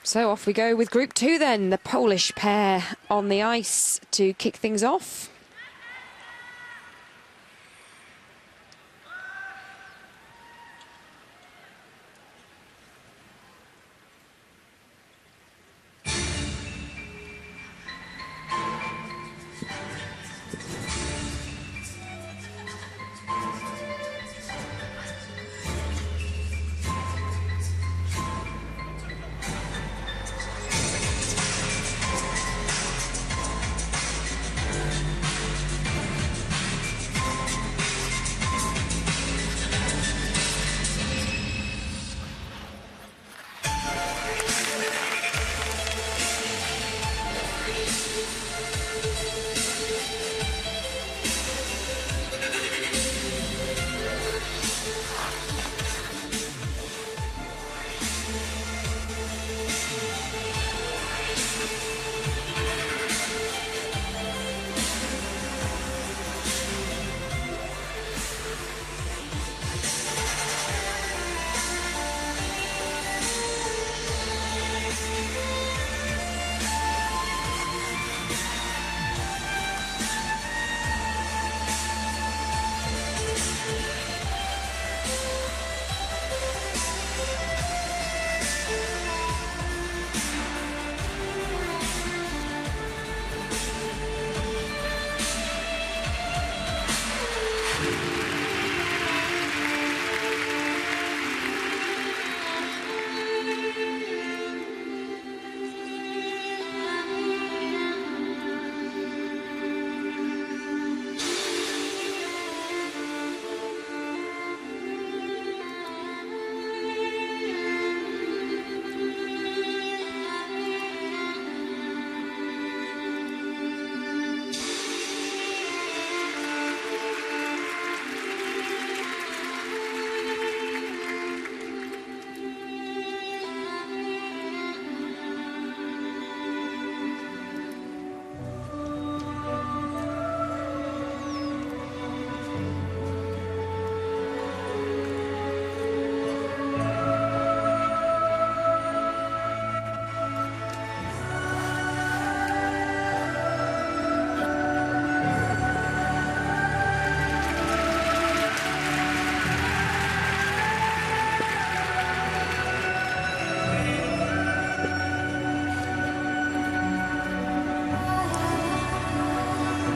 So off we go with Group 2 then, the Polish pair on the ice to kick things off.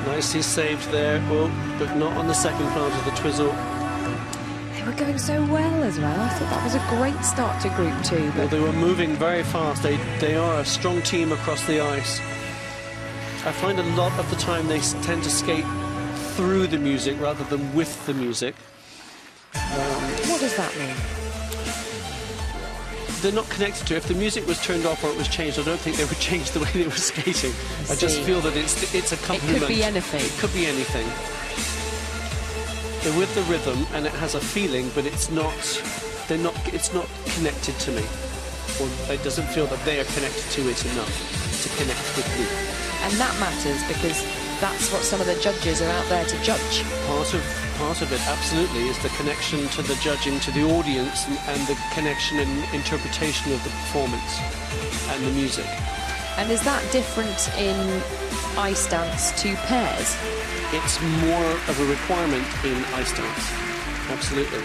Nicely saved there, but not on the second part of the twizzle. They were going so well as well. I thought that was a great start to Group 2. Well, they were moving very fast. They are a strong team across the ice. I find a lot of the time they tend to skate through the music rather than with the music. What does that mean? They're not connected to it. If the music was turned off or it was changed, I don't think they would change the way they were skating. I just feel that it's a compliment. It could be anything. It could be anything. They're with the rhythm and it has a feeling, but it's not connected to me. Or it doesn't feel that they are connected to it enough to connect with me. And that matters because that's what some of the judges are out there to judge. Part of it, absolutely, is the connection to the judging, to the audience, and the connection and interpretation of the performance and the music. And is that different in ice dance to pairs? It's more of a requirement in ice dance, absolutely.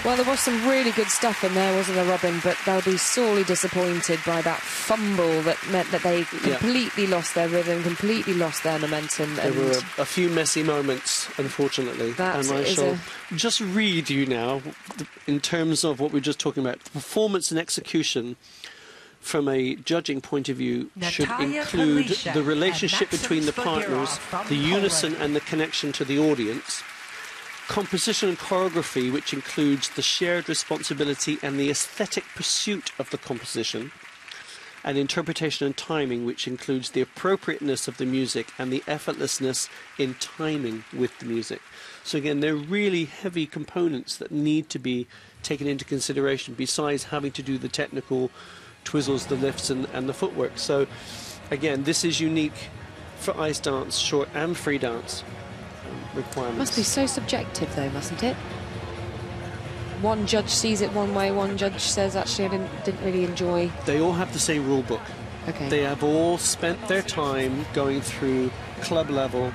Well, there was some really good stuff in there, wasn't there, Robin? But they'll be sorely disappointed by that fumble that meant that they completely lost their rhythm, completely lost their momentum. There were a few messy moments, unfortunately. And I shall just read you now, in terms of what we were just talking about. The performance and execution from a judging point of view should include the relationship between the partners, the unison and the connection to the audience, composition and choreography, which includes the shared responsibility and the aesthetic pursuit of the composition, and interpretation and timing, which includes the appropriateness of the music and the effortlessness in timing with the music. So again, they're really heavy components that need to be taken into consideration, besides having to do the technical twizzles, the lifts, and the footwork. So again, this is unique for ice dance, short and free dance requirements. Must be so subjective though, mustn't it? One judge sees it one way, one judge says, actually, I didn't really enjoy. They all have the same rule book. Okay. They have all spent their time going through club level,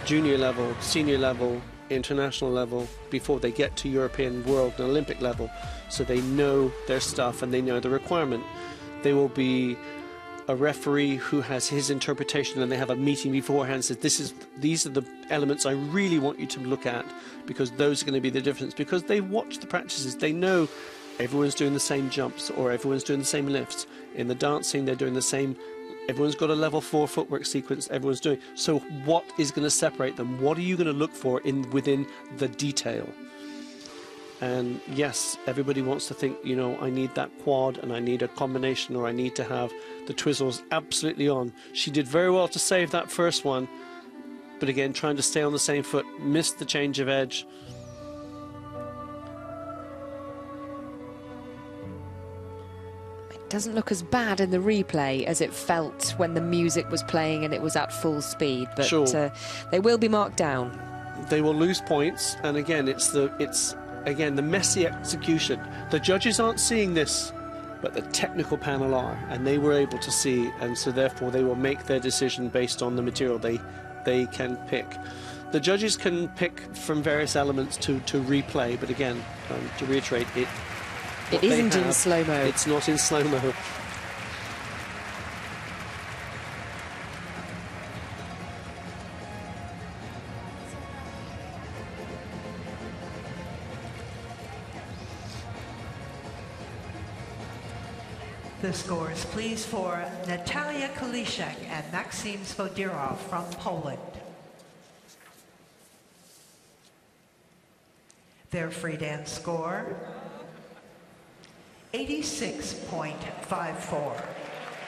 junior level, senior level, international level, before they get to European, world and Olympic level. So they know their stuff and they know the requirement. They will be a referee who has his interpretation, and they have a meeting beforehand and says, these are the elements I really want you to look at, because those are going to be the difference. Because they watch the practices, they know everyone's doing the same jumps or everyone's doing the same lifts. In the dancing, they're doing the same. Everyone's got a level 4 footwork sequence everyone's doing. So what is going to separate them? What are you going to look for within the detail? And yes, everybody wants to think, you know, I need that quad and I need a combination, or I need to have the twizzles absolutely on. She did very well to save that first one, but again, trying to stay on the same foot, missed the change of edge. It doesn't look as bad in the replay as it felt when the music was playing and it was at full speed, but sure. They will be marked down. They will lose points, and again, it's again, the messy execution. The judges aren't seeing this, but the technical panel are, and they were able to see, and so therefore they will make their decision based on the material they can pick. The judges can pick from various elements to replay, but again, to reiterate, it isn't in slow-mo. It's not in slow-mo. The scores, please, for Natalia Kulishek and Maxim Spodirov from Poland. Their free dance score, 86.54.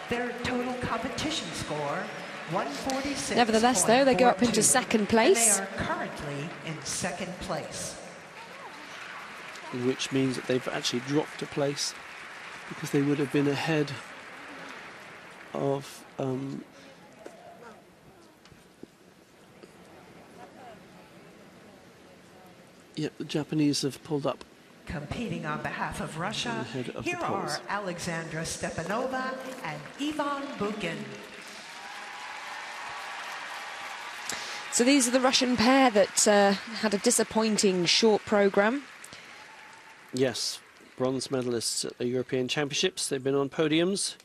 Their total competition score, 146. Nevertheless, though, they go up into second place. And they are currently in second place. Which means that they've actually dropped a place, because they would have been ahead of the Japanese have pulled up. Competing on behalf of Russia, here are Alexandra Stepanova and Ivan Bukin. So these are the Russian pair that had a disappointing short programme. Yes. Bronze medalists at the European Championships. They've been on podiums.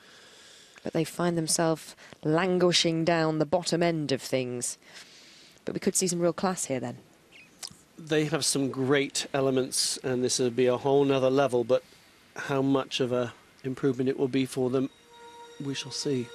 But they find themselves languishing down the bottom end of things. But we could see some real class here then. They have some great elements, and this will be a whole nother level, but how much of a improvement it will be for them, we shall see.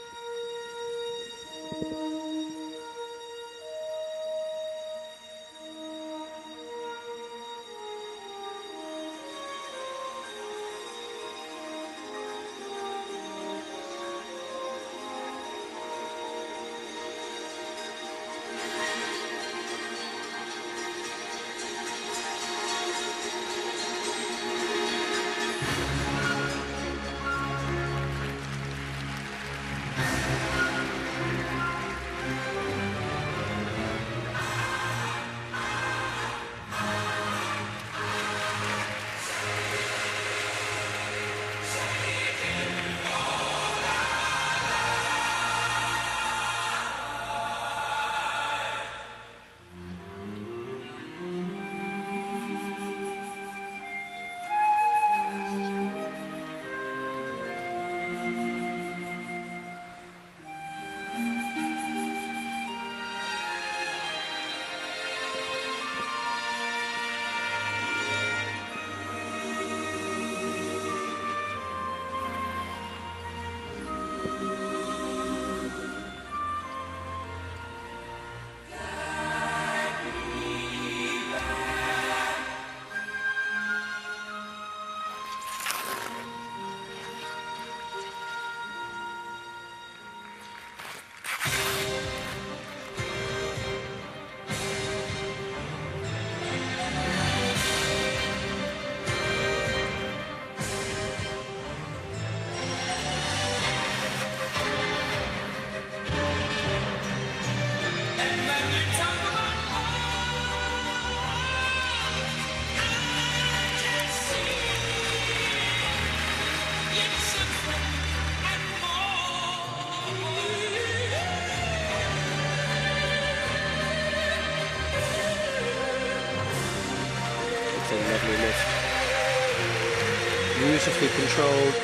Beautifully controlled.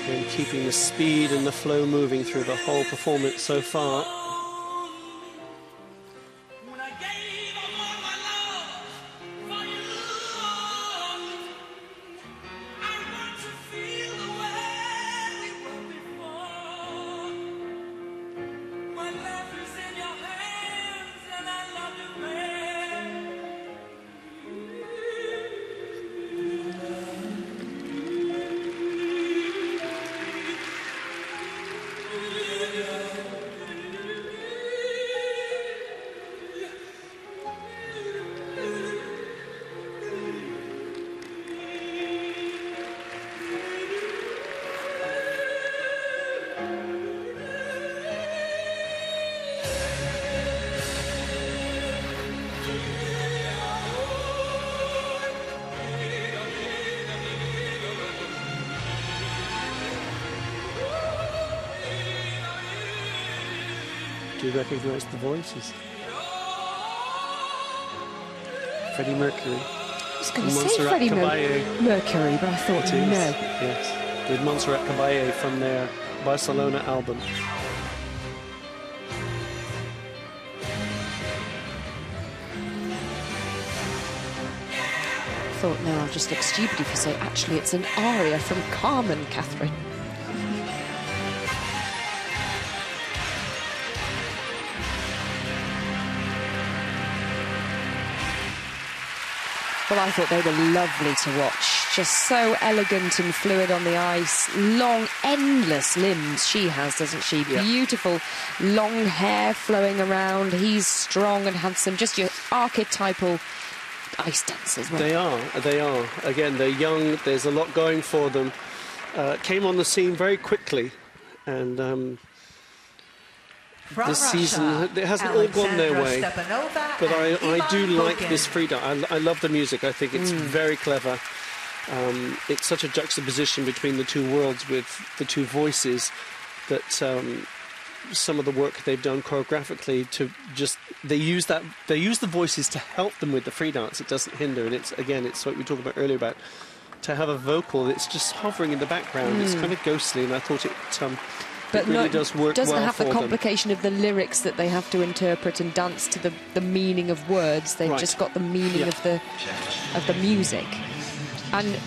And keeping the speed and the flow moving through the whole performance so far. Do you recognise the voices? Freddie Mercury. I was going to say Freddie Mercury, but I thought no. Yes, with Montserrat Caballé from their Barcelona album. I thought, no, I'll just look stupid if you say, actually, it's an aria from Carmen, Catherine. Well, I thought they were lovely to watch. Just so elegant and fluid on the ice. Long, endless limbs she has, doesn't she? Yeah. Beautiful, long hair flowing around. He's strong and handsome. Just your archetypal ice dancers. They are. Again, they're young. There's a lot going for them. Came on the scene very quickly. And this season, it hasn't all gone their way, but I do like this freedom. I love the music. I think it's very clever. It's such a juxtaposition between the two worlds with the two voices that some of the work they've done choreographically to just they use the voices to help them with the free dance. It doesn't hinder, and it's what we talked about earlier about to have a vocal that's just hovering in the background. It's kind of ghostly, and I thought it. But it really doesn't have the complication of the lyrics that they have to interpret and dance to the meaning of words. They've just got the meaning of the music. And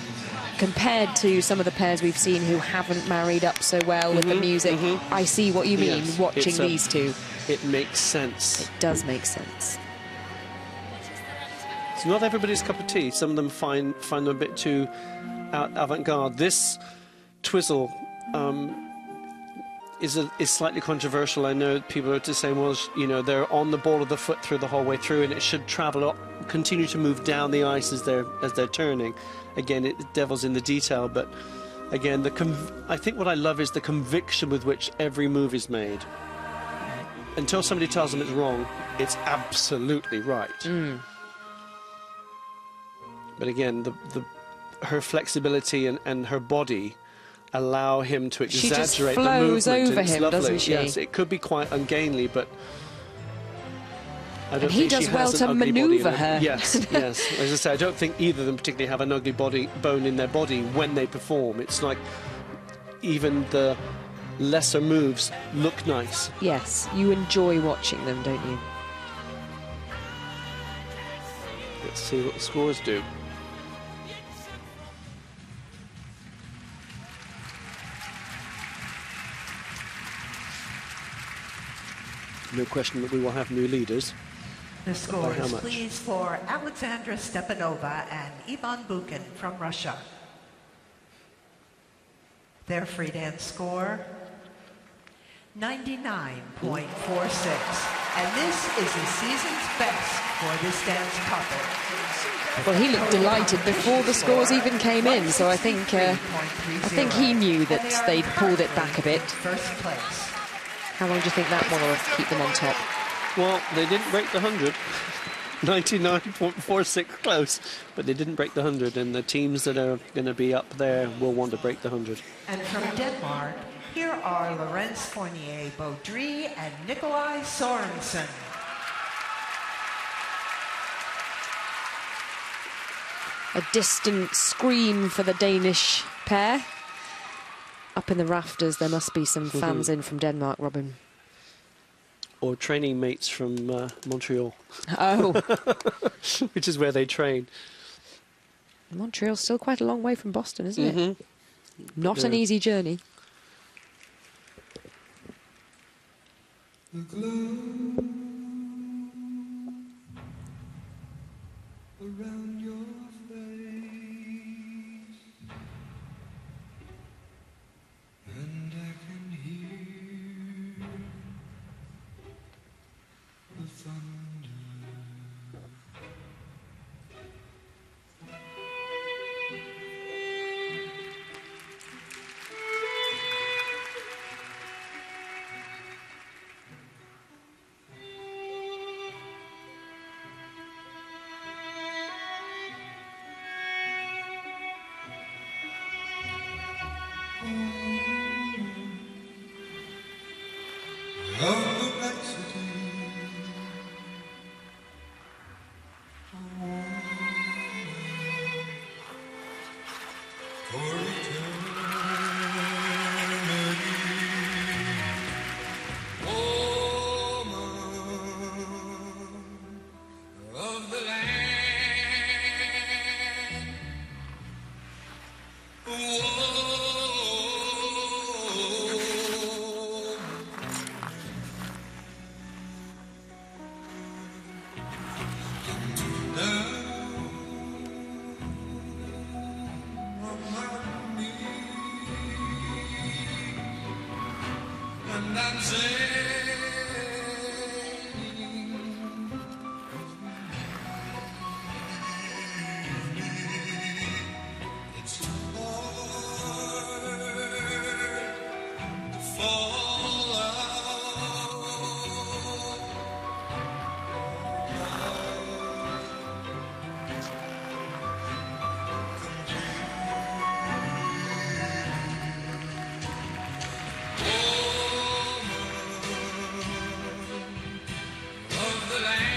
compared to some of the pairs we've seen who haven't married up so well with the music, I see what you mean watching these two. It makes sense. It does make sense. It's not everybody's cup of tea. Some of them find them a bit too avant-garde. This twizzle is slightly controversial. I know people are just saying, well, they're on the ball of the foot through the whole way through, and it should travel up, continue to move down the ice as they're turning. Again, it devil's in the detail, but again, I think what I love is the conviction with which every move is made. Until somebody tells them it's wrong, it's absolutely right. But again, her flexibility and her body allow him to exaggerate the movement. She just flows over him, doesn't she? Yes, it could be quite ungainly, but I don't think he does well to manoeuvre her. Yes. As I say, I don't think either of them particularly have an ugly bone in their body when they perform. It's like even the lesser moves look nice. Yes, you enjoy watching them, don't you? Let's see what the scores do. No question that we will have new leaders. The scores, please, for Alexandra Stepanova and Ivan Bukin from Russia. Their free dance score, 99.46. And this is the season's best for this dance couple. Well, he looked delighted before the scores even came in, so I think he knew that they'd pulled it back a bit. First place. How long do you think that one will keep them on top? Well, they didn't break the 100. 99.46 close, but they didn't break the 100, and the teams that are going to be up there will want to break the 100. And from Denmark, here are Laurence Fournier Baudry and Nikolai Sorensen. a distant scream for the Danish pair. Up in the rafters, there must be some fans in from Denmark, Robin. Or training mates from Montreal. Oh. Which is where they train. Montreal's still quite a long way from Boston, isn't it? Not an easy journey. The glow around your face, and I can hear the thunder. Of perplexity, for eternity, woman of the land. And I'm saying it's hard to fall out. Of the land.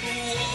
Whoa.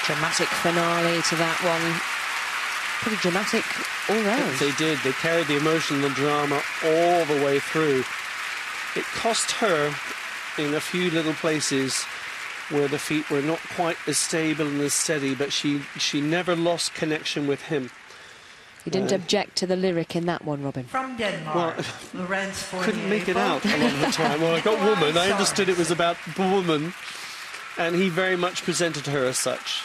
Dramatic finale to that one. Pretty dramatic all round. They did. They carried the emotion and the drama all the way through. It cost her in a few little places where the feet were not quite as stable and as steady, but she never lost connection with him. He didn't object to the lyric in that one, Robin. From Denmark, Laurence Fournier. Couldn't make it out a lot of the time. Well, I got woman. I understood it was about the woman, and he very much presented her as such.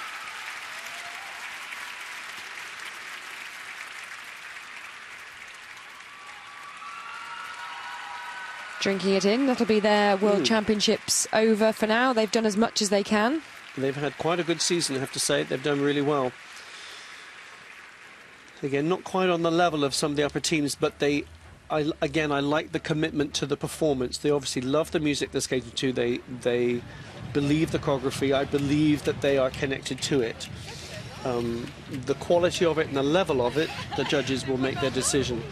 Drinking it in. That'll be their World Championships over for now. They've done as much as they can. They've had quite a good season, I have to say. They've done really well. Again, not quite on the level of some of the upper teams, but I like the commitment to the performance. They obviously love the music they're skating to. They believe the choreography. I believe that they are connected to it. The quality of it and the level of it, the judges will make their decision.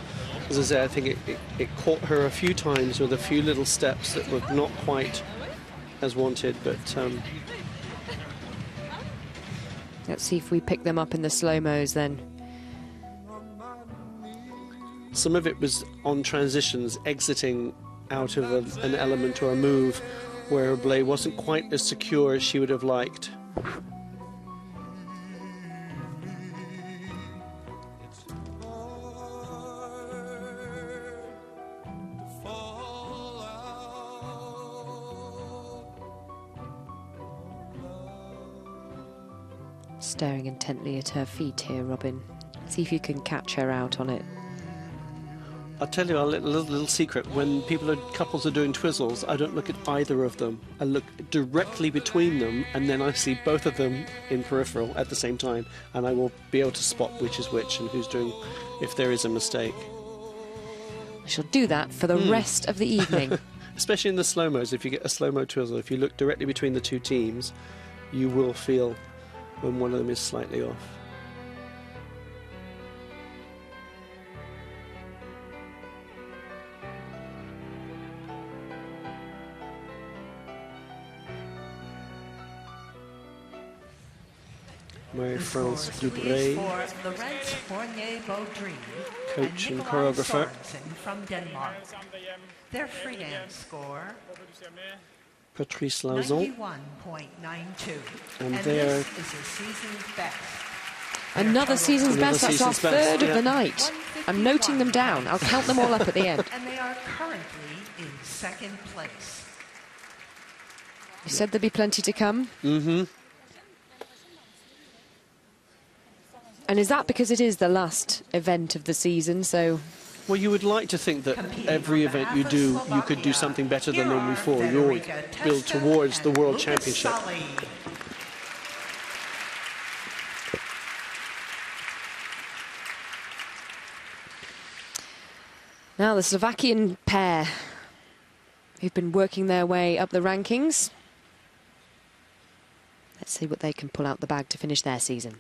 As I say, I think it caught her a few times with a few little steps that were not quite as wanted, but... Let's see if we pick them up in the slow-mos then. Some of it was on transitions, exiting out of an element or a move where her blade wasn't quite as secure as she would have liked. Staring intently at her feet here, Robin. See if you can catch her out on it. I'll tell you a little secret. When couples are doing twizzles, I don't look at either of them. I look directly between them, and then I see both of them in peripheral at the same time, and I will be able to spot which is which and who's doing, if there is a mistake. I shall do that for the rest of the evening. Especially in the slow-mos. If you get a slow-mo twizzle, if you look directly between the two teams, you will feel when one of them is slightly off. Marie-France Dubré, coach and choreographer. From Denmark. Their free dance score, Patrice Lauzon. 91.92. And this is a season's best. Another season's best. That's our third of the night. I'm noting them down. I'll count them all up at the end. And they are currently in second place. You said there'd be plenty to come? Mm-hmm. And is that because it is the last event of the season, so... Well, you would like to think that every event you do, you could do something better than the one before. You always build towards the World Championship. Now the Slovakian pair who've been working their way up the rankings. Let's see what they can pull out the bag to finish their season.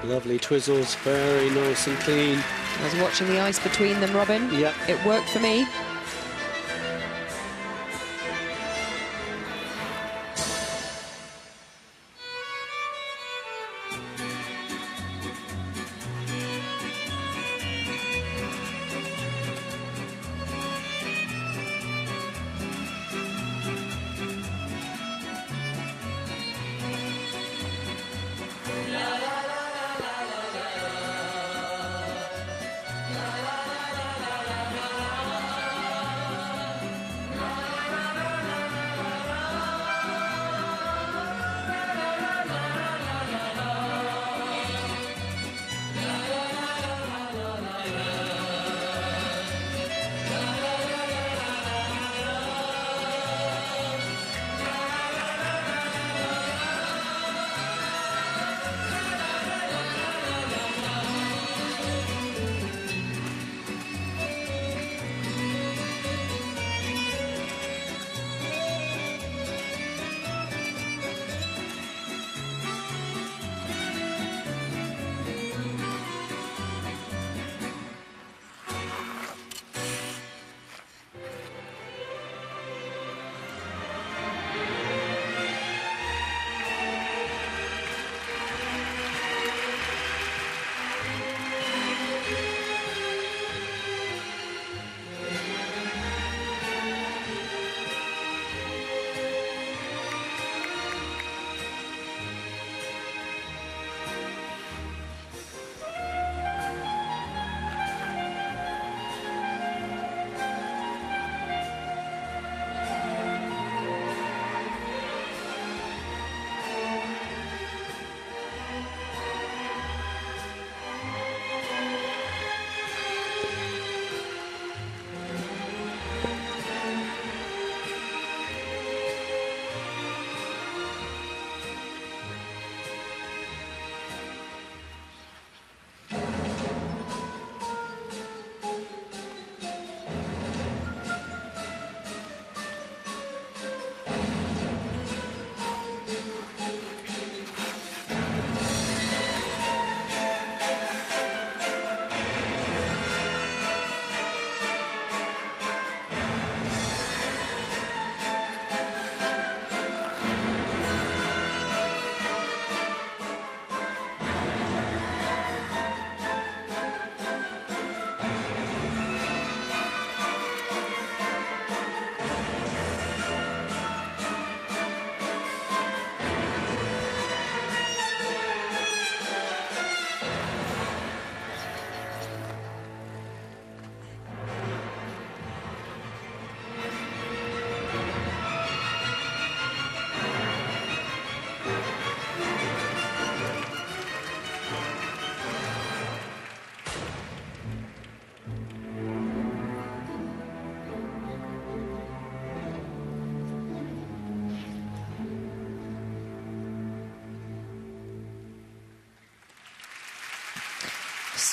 Lovely twizzles, very nice and clean. I was watching the ice between them, Robin. Yeah. It worked for me.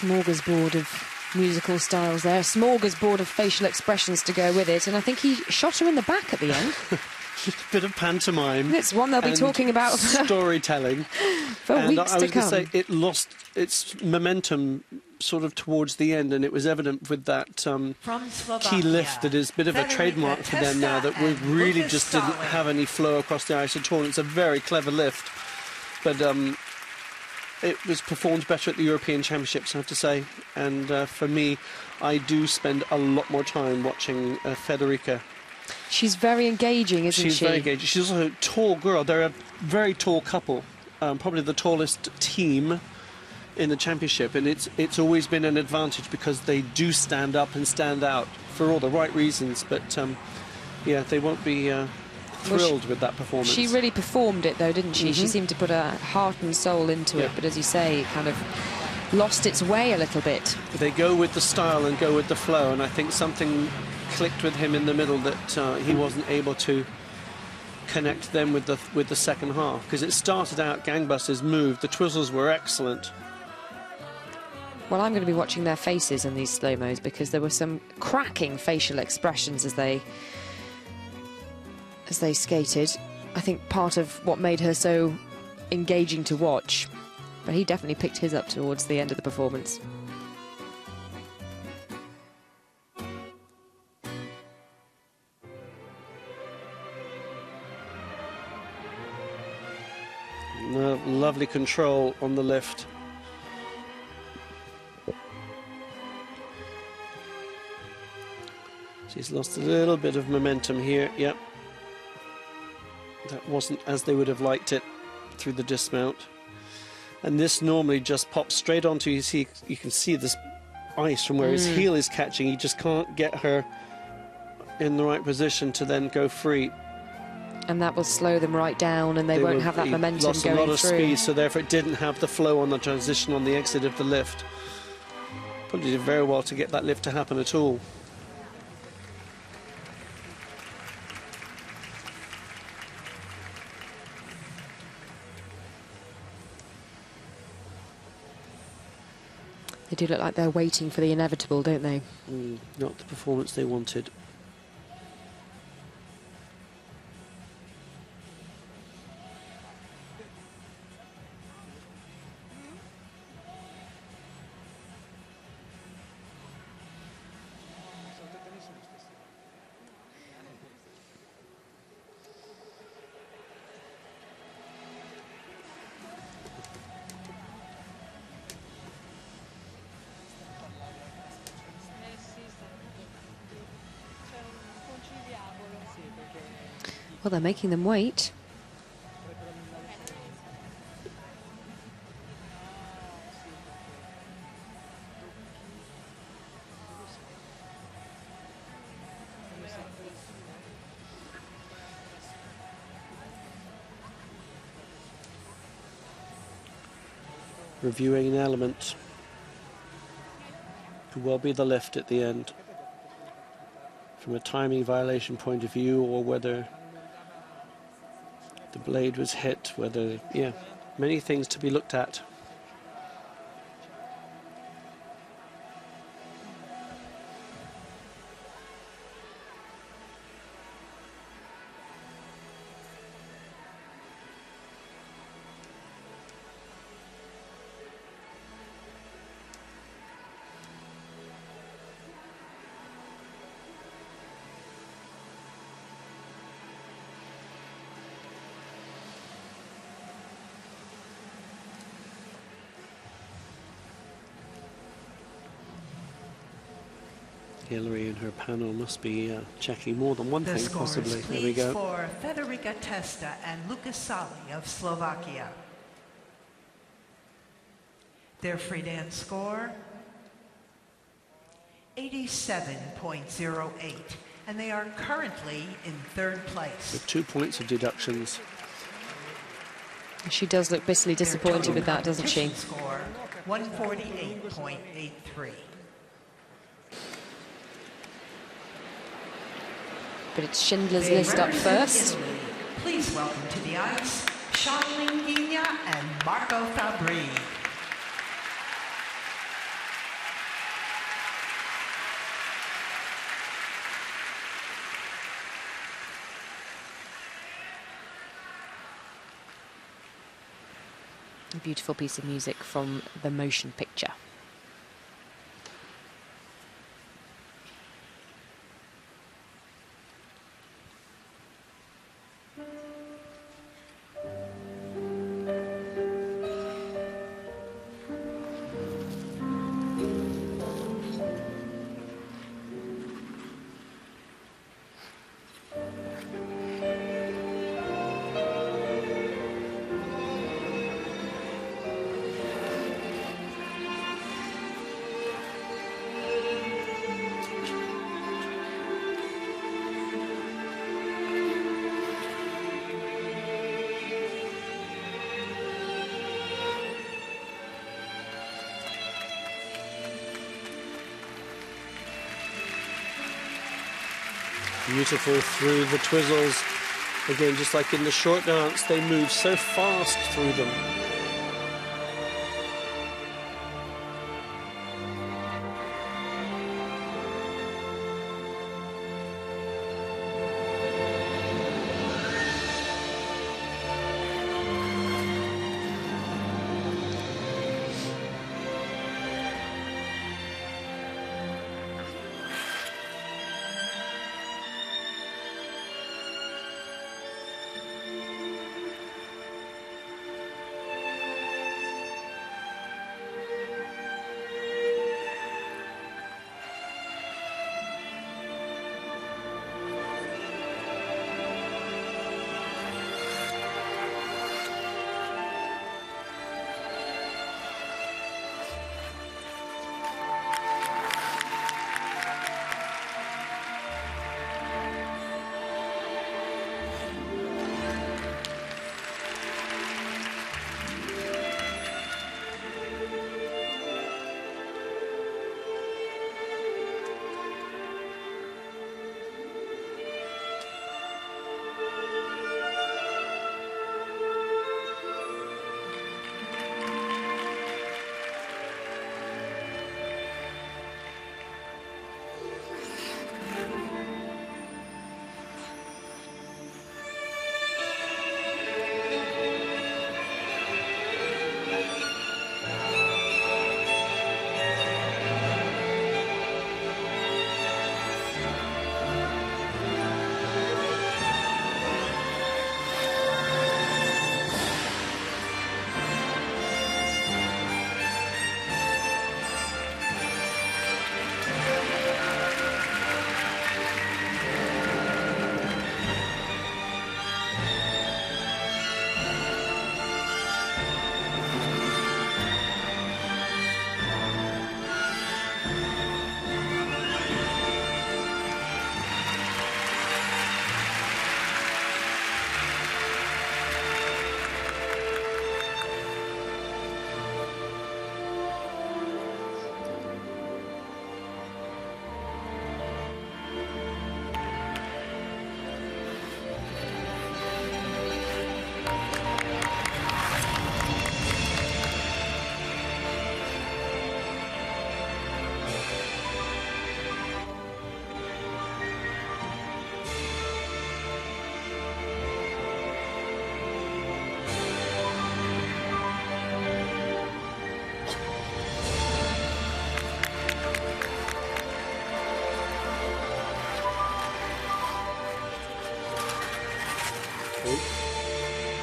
smorgasbord of musical styles there, a smorgasbord of facial expressions to go with it, and I think he shot her in the back at the end. A bit of pantomime. It's one they'll be talking about storytelling for and weeks to come. I was going to say it lost its momentum sort of towards the end, and it was evident with that key lift that is a bit of a trademark for them now, that we really just didn't have any flow across the ice at all. It's a very clever lift, but it was performed better at the European Championships, I have to say. And for me, I do spend a lot more time watching Federica. She's very engaging, isn't she? She's very engaging. She's also a tall girl. They're a very tall couple, probably the tallest team in the championship, and it's always been an advantage because they do stand up and stand out for all the right reasons. But yeah, they won't be thrilled with that performance. She really performed it, though, didn't she? She seemed to put her heart and soul into it, but as you say, it kind of lost its way a little bit. They go with the style and go with the flow, and I think something clicked with him in the middle that he wasn't able to connect them with the second half, because it started out gangbusters, moved, the twizzles were excellent. Well, I'm going to be watching their faces in these slow-mos, because there were some cracking facial expressions as they skated. I think part of what made her so engaging to watch, but he definitely picked his up towards the end of the performance. Lovely control on the lift. She's lost a little bit of momentum here. Yep. That wasn't as they would have liked it through the dismount. And this normally just pops straight onto, you can see this ice from where his heel is catching. He just can't get her in the right position to then go free. And that will slow them right down, and they won't have that momentum lost going a lot of through. speed, so therefore it didn't have the flow on the transition on the exit of the lift. Probably did very well to get that lift to happen at all. They do look like they're waiting for the inevitable, don't they? Not the performance they wanted. Well, they're making them wait. Reviewing an element. Could well be the lift at the end. From a timing violation point of view, or whether the blade was hit, whether, yeah, many things to be looked at. Hillary and her panel must be checking more than one thing, possibly. There we go. For Federica Testa and Lucas Sali of Slovakia. Their free dance score, 87.08, and they are currently in third place. With 2 points of deductions. She does look bitterly disappointed with that, doesn't she? Score, 148.83. But it's Schindler's List up first. Please welcome to the ice, Sean Linguina and Marco Fabri. A beautiful piece of music from the motion picture. Beautiful through the twizzles. Again, just like in the short dance, they move so fast through them.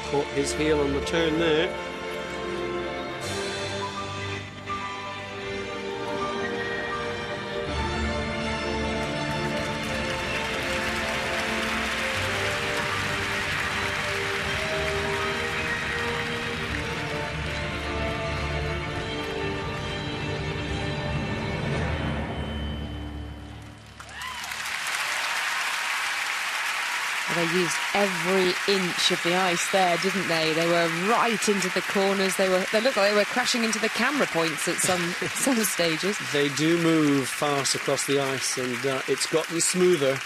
Caught his heel on the turn there. They used every inch of the ice there, didn't they? They were right into the corners. They looked like they were crashing into the camera points at some stages. They do move fast across the ice, and it's gotten smoother.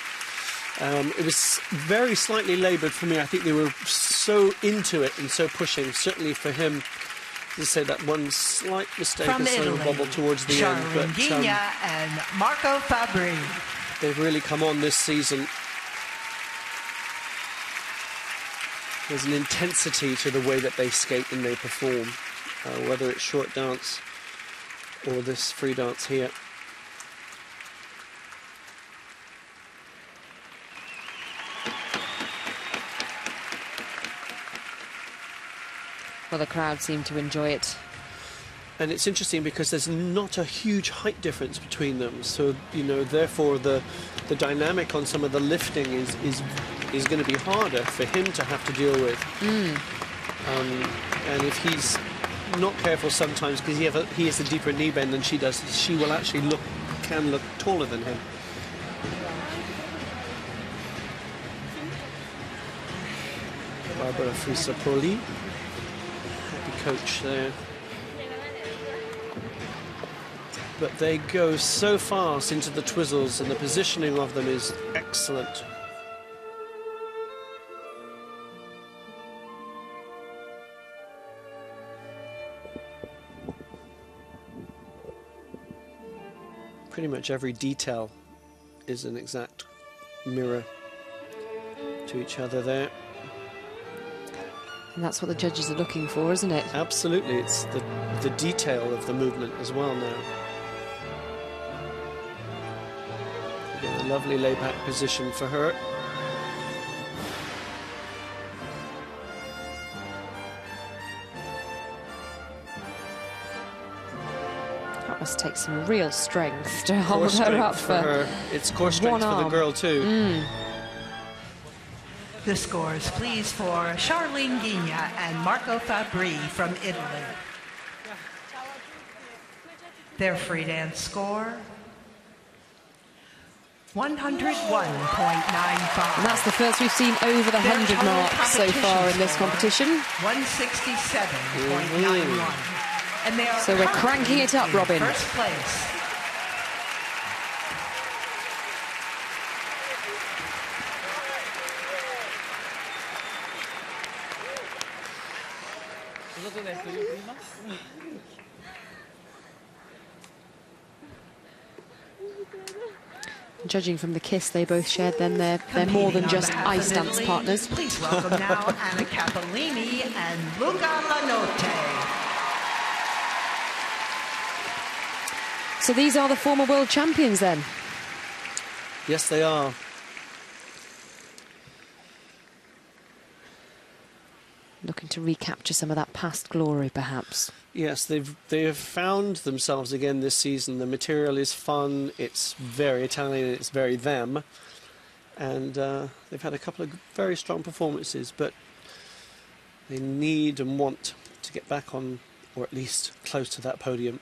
It was very slightly laboured for me. I think they were so into it and so pushing. Certainly for him, to say that one slight mistake From and Italy, bubble towards the end. But and Marco Fabbri. They've really come on this season. There's an intensity to the way that they skate and they perform. whether it's short dance or this free dance here. Well, the crowd seem to enjoy it. And it's interesting because there's not a huge height difference between them, so you know, therefore the dynamic on some of the lifting is going to be harder for him to have to deal with. And if he's not careful sometimes, because he has a deeper knee bend than she does, she will actually look taller than him. Barbara Frisapoli, happy coach there. But they go so fast into the twizzles, and the positioning of them is excellent. Pretty much every detail is an exact mirror to each other there. And that's what the judges are looking for, isn't it? Absolutely, it's the detail of the movement as well now. Again, a lovely lay-back position for her. That must take some real strength to hold her up for her. It's core strength for the girl too. The scores, please, for Charlene Guigna and Marco Fabri from Italy. Their free dance score, 101.95. And that's the first we've seen over the 100 mark so far in this competition. 167.91. And they are so we're cranking it up, Robin. First place. Judging from the kiss they both shared, then they're more than just ice dance partners. Please welcome now Anna Capellini and Luca Lanotte. So these are the former world champions then? Yes, they are. Looking to recapture some of that past glory, perhaps. Yes, they have found themselves again this season. The material is fun, it's very Italian, it's very them. And they've had a couple of very strong performances, but they need and want to get back on, or at least close to that podium.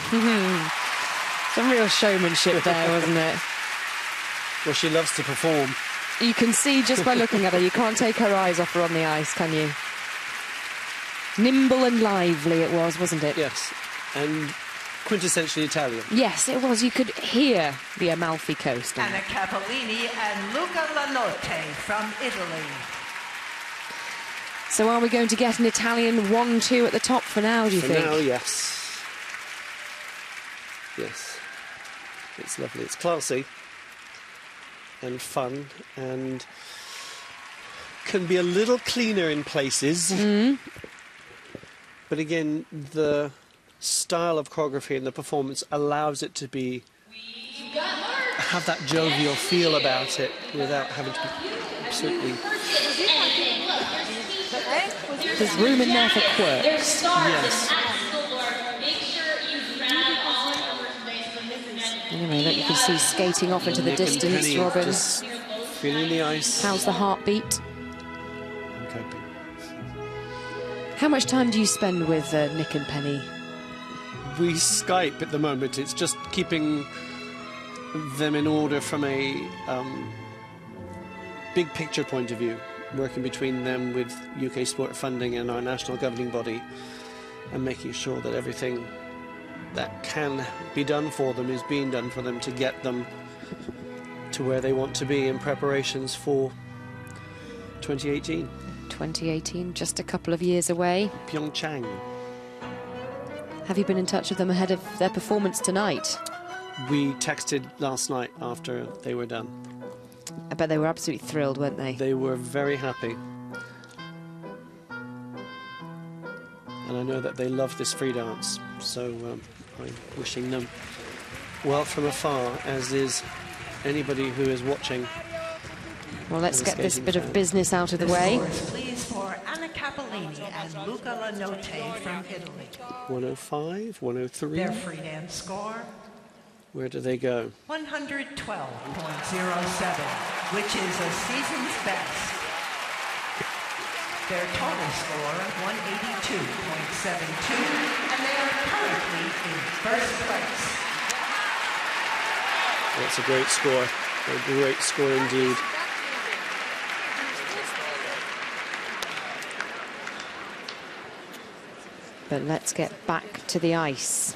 Some real showmanship there, wasn't it? Well, she loves to perform. You can see just by looking at her, you can't take her eyes off her on the ice, can you? Nimble and lively it was, wasn't it? Yes, and quintessentially Italian. Yes, it was. You could hear the Amalfi Coast. Anna Capolini and Luca Lanotte from Italy. So are we going to get an Italian 1-2 at the top for now, do you think? For now, yes. Yes. It's lovely. It's classy and fun and can be a little cleaner in places. But again, the style of choreography and the performance allows it to be have that jovial feel about it without having to be absolutely. There's room in there for quirks. Yes. Anyway, look, you can see skating off into the distance, Robin. Just feeling the ice. How's the heartbeat? I'm coping. How much time do you spend with Nick and Penny? We Skype at the moment. It's just keeping them in order from a big picture point of view, working between them with UK Sport Funding and our national governing body and making sure that everything that can be done for them is being done for them to get them to where they want to be in preparations for 2018. 2018, just a couple of years away. Pyeongchang. Have you been in touch with them ahead of their performance tonight? We texted last night after they were done. I bet they were absolutely thrilled, weren't they? They were very happy. And I know that they love this free dance, so I'm wishing them well from afar, as is anybody who is watching. Well, let's get this bit of business out of the way. Please for Anna Capolini and Luca Lanotte from Italy. 105, 103. Their free dance score, Where do they go? 112.07, which is a season's best. Their total score, 182.72, and they are currently in first place. That's a great score. A great score indeed. But let's get back to the ice.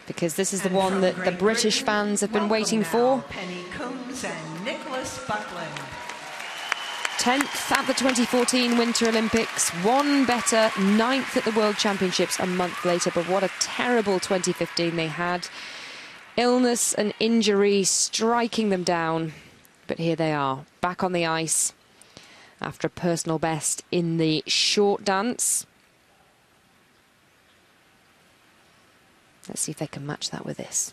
Because this is the one that the British fans have been waiting for. Penny Coombs and Nicholas Buckland. 10th at the 2014 Winter Olympics, one better, 9th at the World Championships a month later. But what a terrible 2015 they had. Illness and injury striking them down. But here they are, back on the ice after a personal best in the short dance. Let's see if they can match that with this.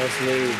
Lovely.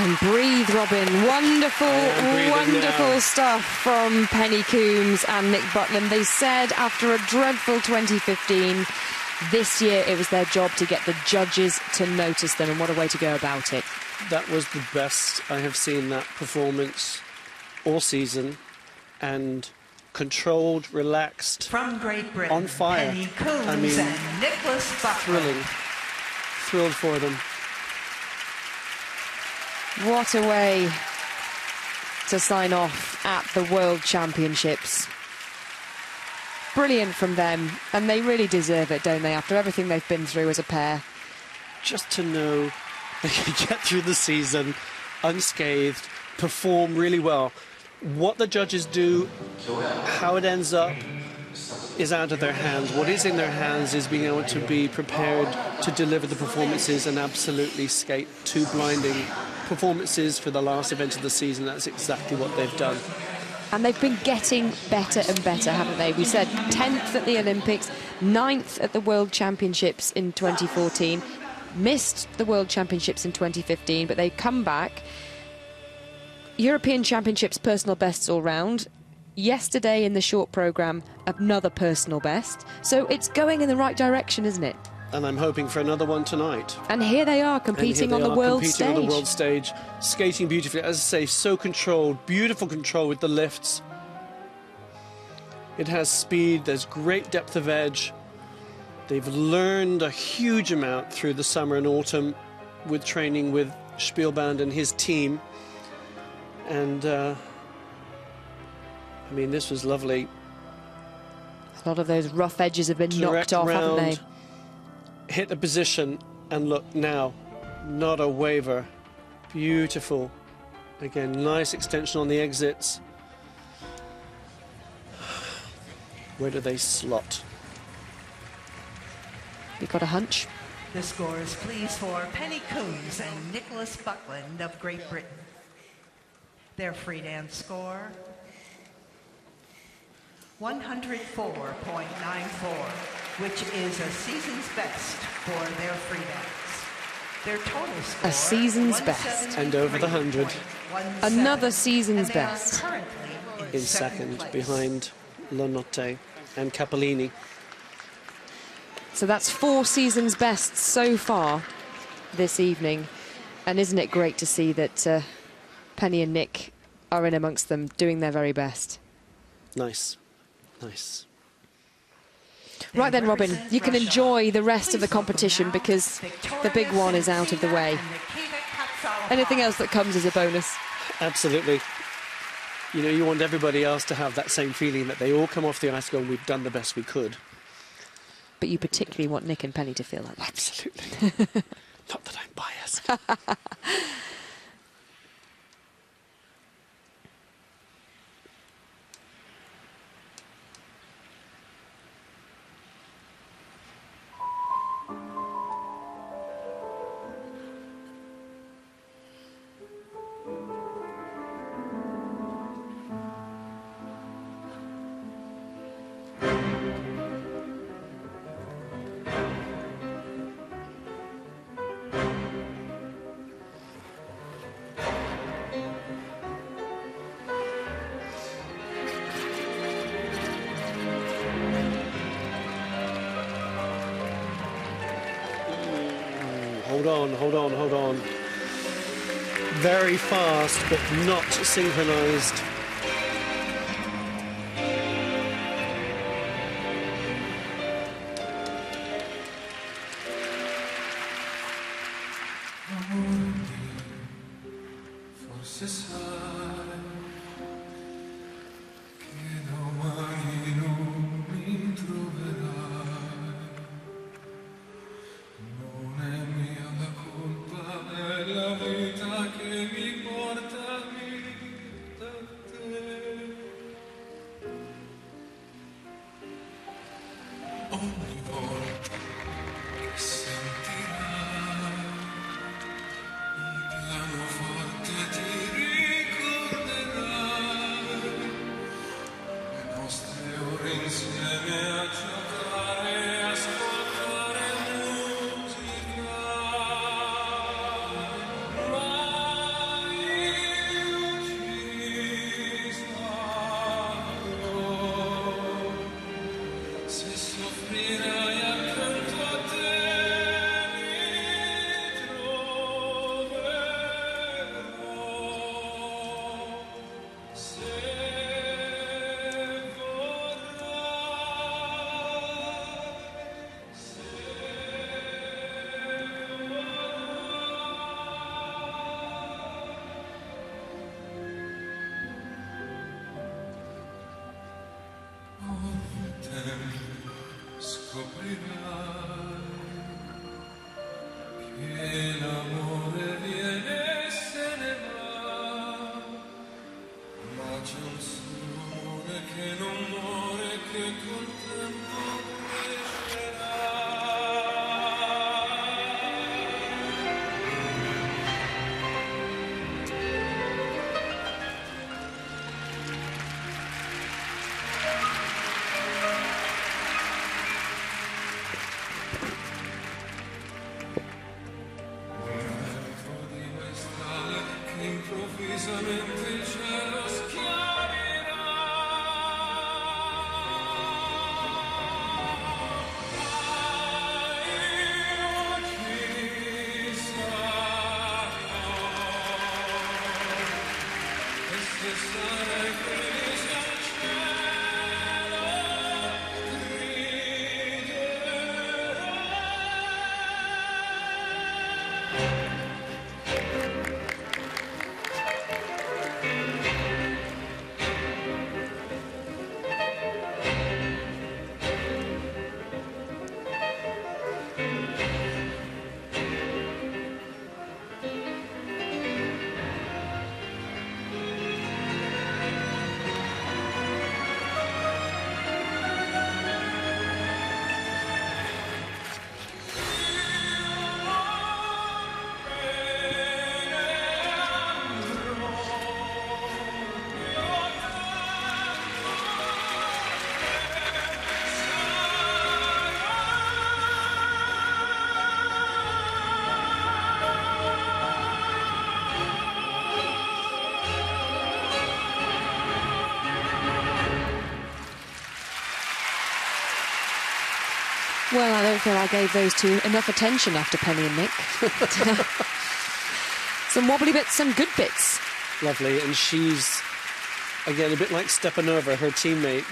And breathe, Robin. Wonderful, wonderful stuff from Penny Coombs and Nick Buckland. They said after a dreadful 2015, this year it was their job to get the judges to notice them, and what a way to go about it. That was the best I have seen that performance all season, and controlled, relaxed, from Great Britain, on fire. Penny Coombs and Nicholas Buckland. Thrilling. Thrilled for them. What a way to sign off at the World Championships. Brilliant from them, and they really deserve it, don't they, after everything they've been through as a pair. Just to know they can get through the season unscathed, perform really well. What the judges do, how it ends up, is out of their hands. What is in their hands is being able to be prepared to deliver the performances and absolutely skate two blinding performances for the last event of the season. That's exactly what they've done. And they've been getting better and better, haven't they? We said 10th at the Olympics, 9th at the World Championships in 2014, missed the World Championships in 2015, but they've come back. European Championships personal bests all round. Yesterday in the short programme, another personal best. So it's going in the right direction, isn't it? And I'm hoping for another one tonight. And here they are competing on the world stage. On the world stage, skating beautifully. As I say, so controlled, beautiful control with the lifts. It has speed, there's great depth of edge. They've learned a huge amount through the summer and autumn with training with Spielband and his team. And, I mean, this was lovely. A lot of those rough edges have been knocked off, haven't they? Hit the position, and look now, not a waver. Beautiful. Again, nice extension on the exits. Where do they slot? You got a hunch? The scores, please, for Penny Coombs and Nicholas Buckland of Great Britain. Their free dance score, 104.94, which is a season's best for their free dance. Their total score, a season's best. And over the 100. Another season's best. In second, behind Lanotte and Cappellini. So that's 4 seasons' bests so far this evening. And isn't it great to see that Penny and Nick are in amongst them, doing their very best. Nice. Nice. Right then, Robin, you can enjoy the rest of the competition because the big one is out of the way. Anything else that comes is a bonus. Absolutely. You know, you want everybody else to have that same feeling that they all come off the ice going, we've done the best we could. But you particularly want Nick and Penny to feel like that. Absolutely. Not that I'm biased. Hold on. Very fast, but not synchronized. Well, I don't feel I gave those two enough attention after Penny and Nick. Some wobbly bits, some good bits. Lovely, and she's, again, a bit like Stepanova, her teammate.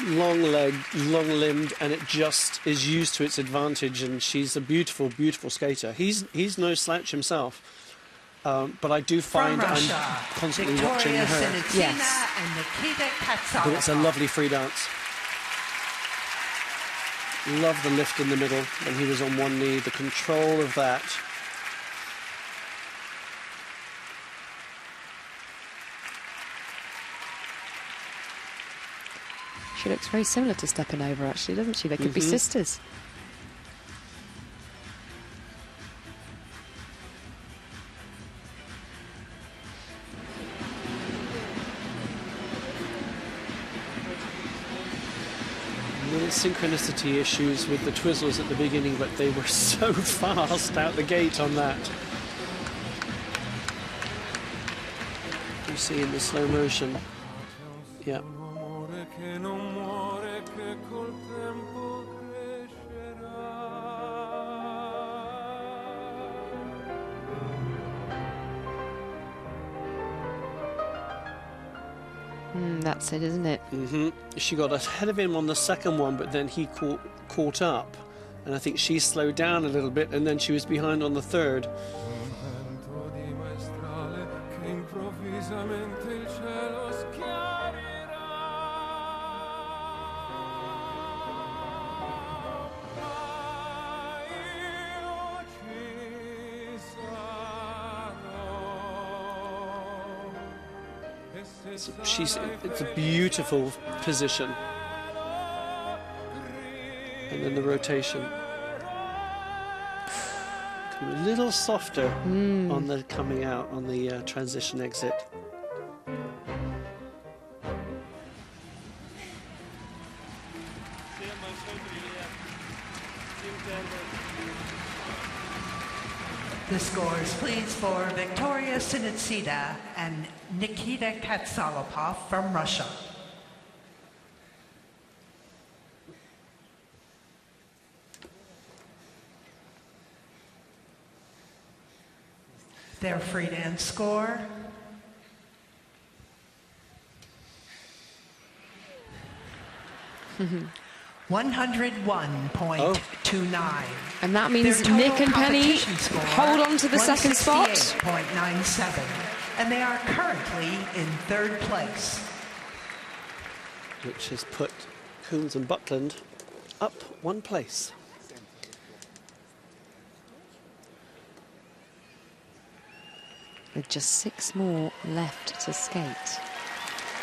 Long-legged, long-limbed, and it just is used to its advantage, and she's a beautiful, beautiful skater. He's no slouch himself, but I do find Russia, I'm constantly Victoria watching her. Sinitina Yes. and Nikita Katsarov. But it's a lovely free dance. Love the lift in the middle when he was on one knee, the control of that. She looks very similar to Stepanova, actually, doesn't she? They could be sisters. Synchronicity issues with the Twizzles at the beginning, but they were so fast out the gate on that. You see in the slow motion. Yeah. That's it, isn't it? She got ahead of him on the second one, but then he caught up, and I think she slowed down a little bit, and then she was behind on the third. It's a beautiful position, and then the rotation. A little softer on the coming out on the transition exit. The scores, please, for Victoria Sinitsida and Nikita Katsalopov from Russia. Their free dance score. Mm-hmm. 101.29. And that means Nick and Penny hold on to the second spot. 168.97. And they are currently in third place. Which has put Coombs and Buckland up one place. With just 6 more left to skate.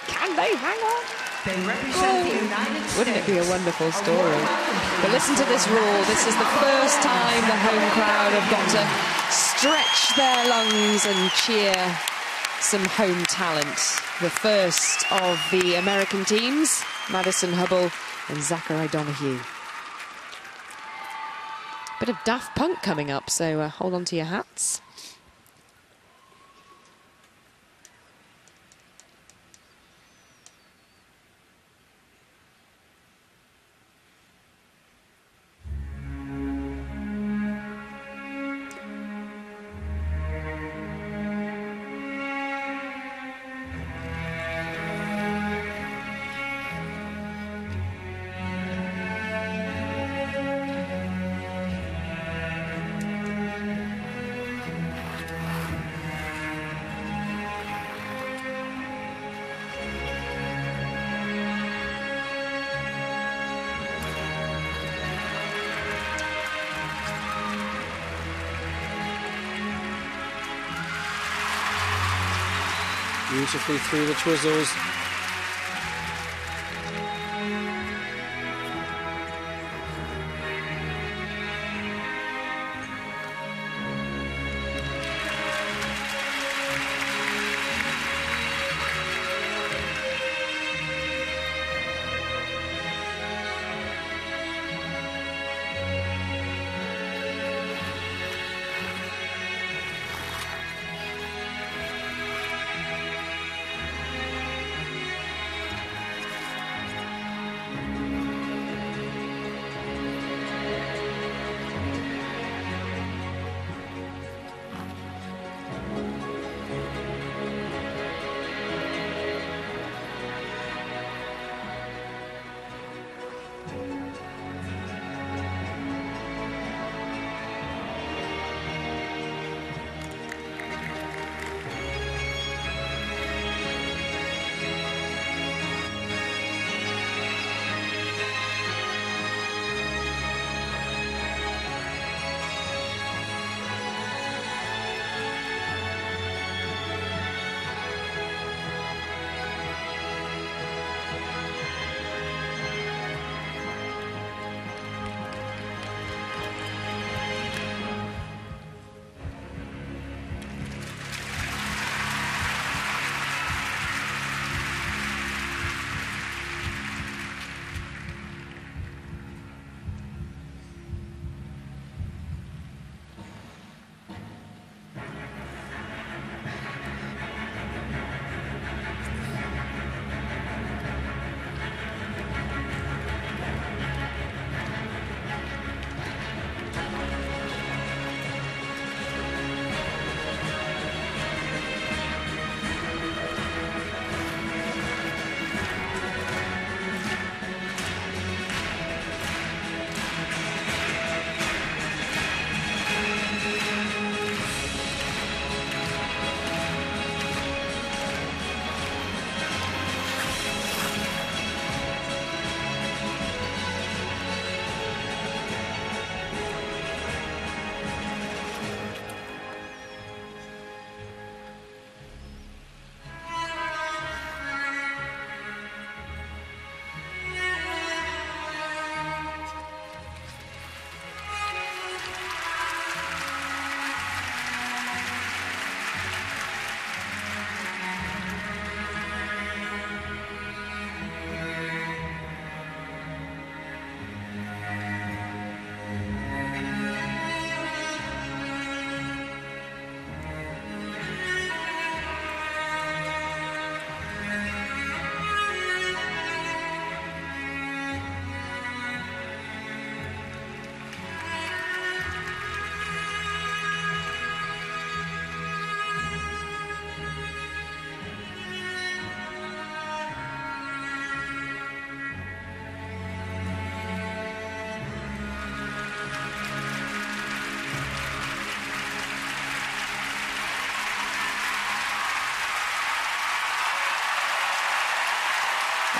Can they hang on? They represent the United States. Wouldn't it be a wonderful story? But listen to this roar. This is the first time the home crowd have got to stretch their lungs and cheer some home talent. The first of the American teams, Madison Hubble and Zachary Donahue. Bit of Daft Punk coming up, so hold on to your hats. Beautifully through the Twizzles.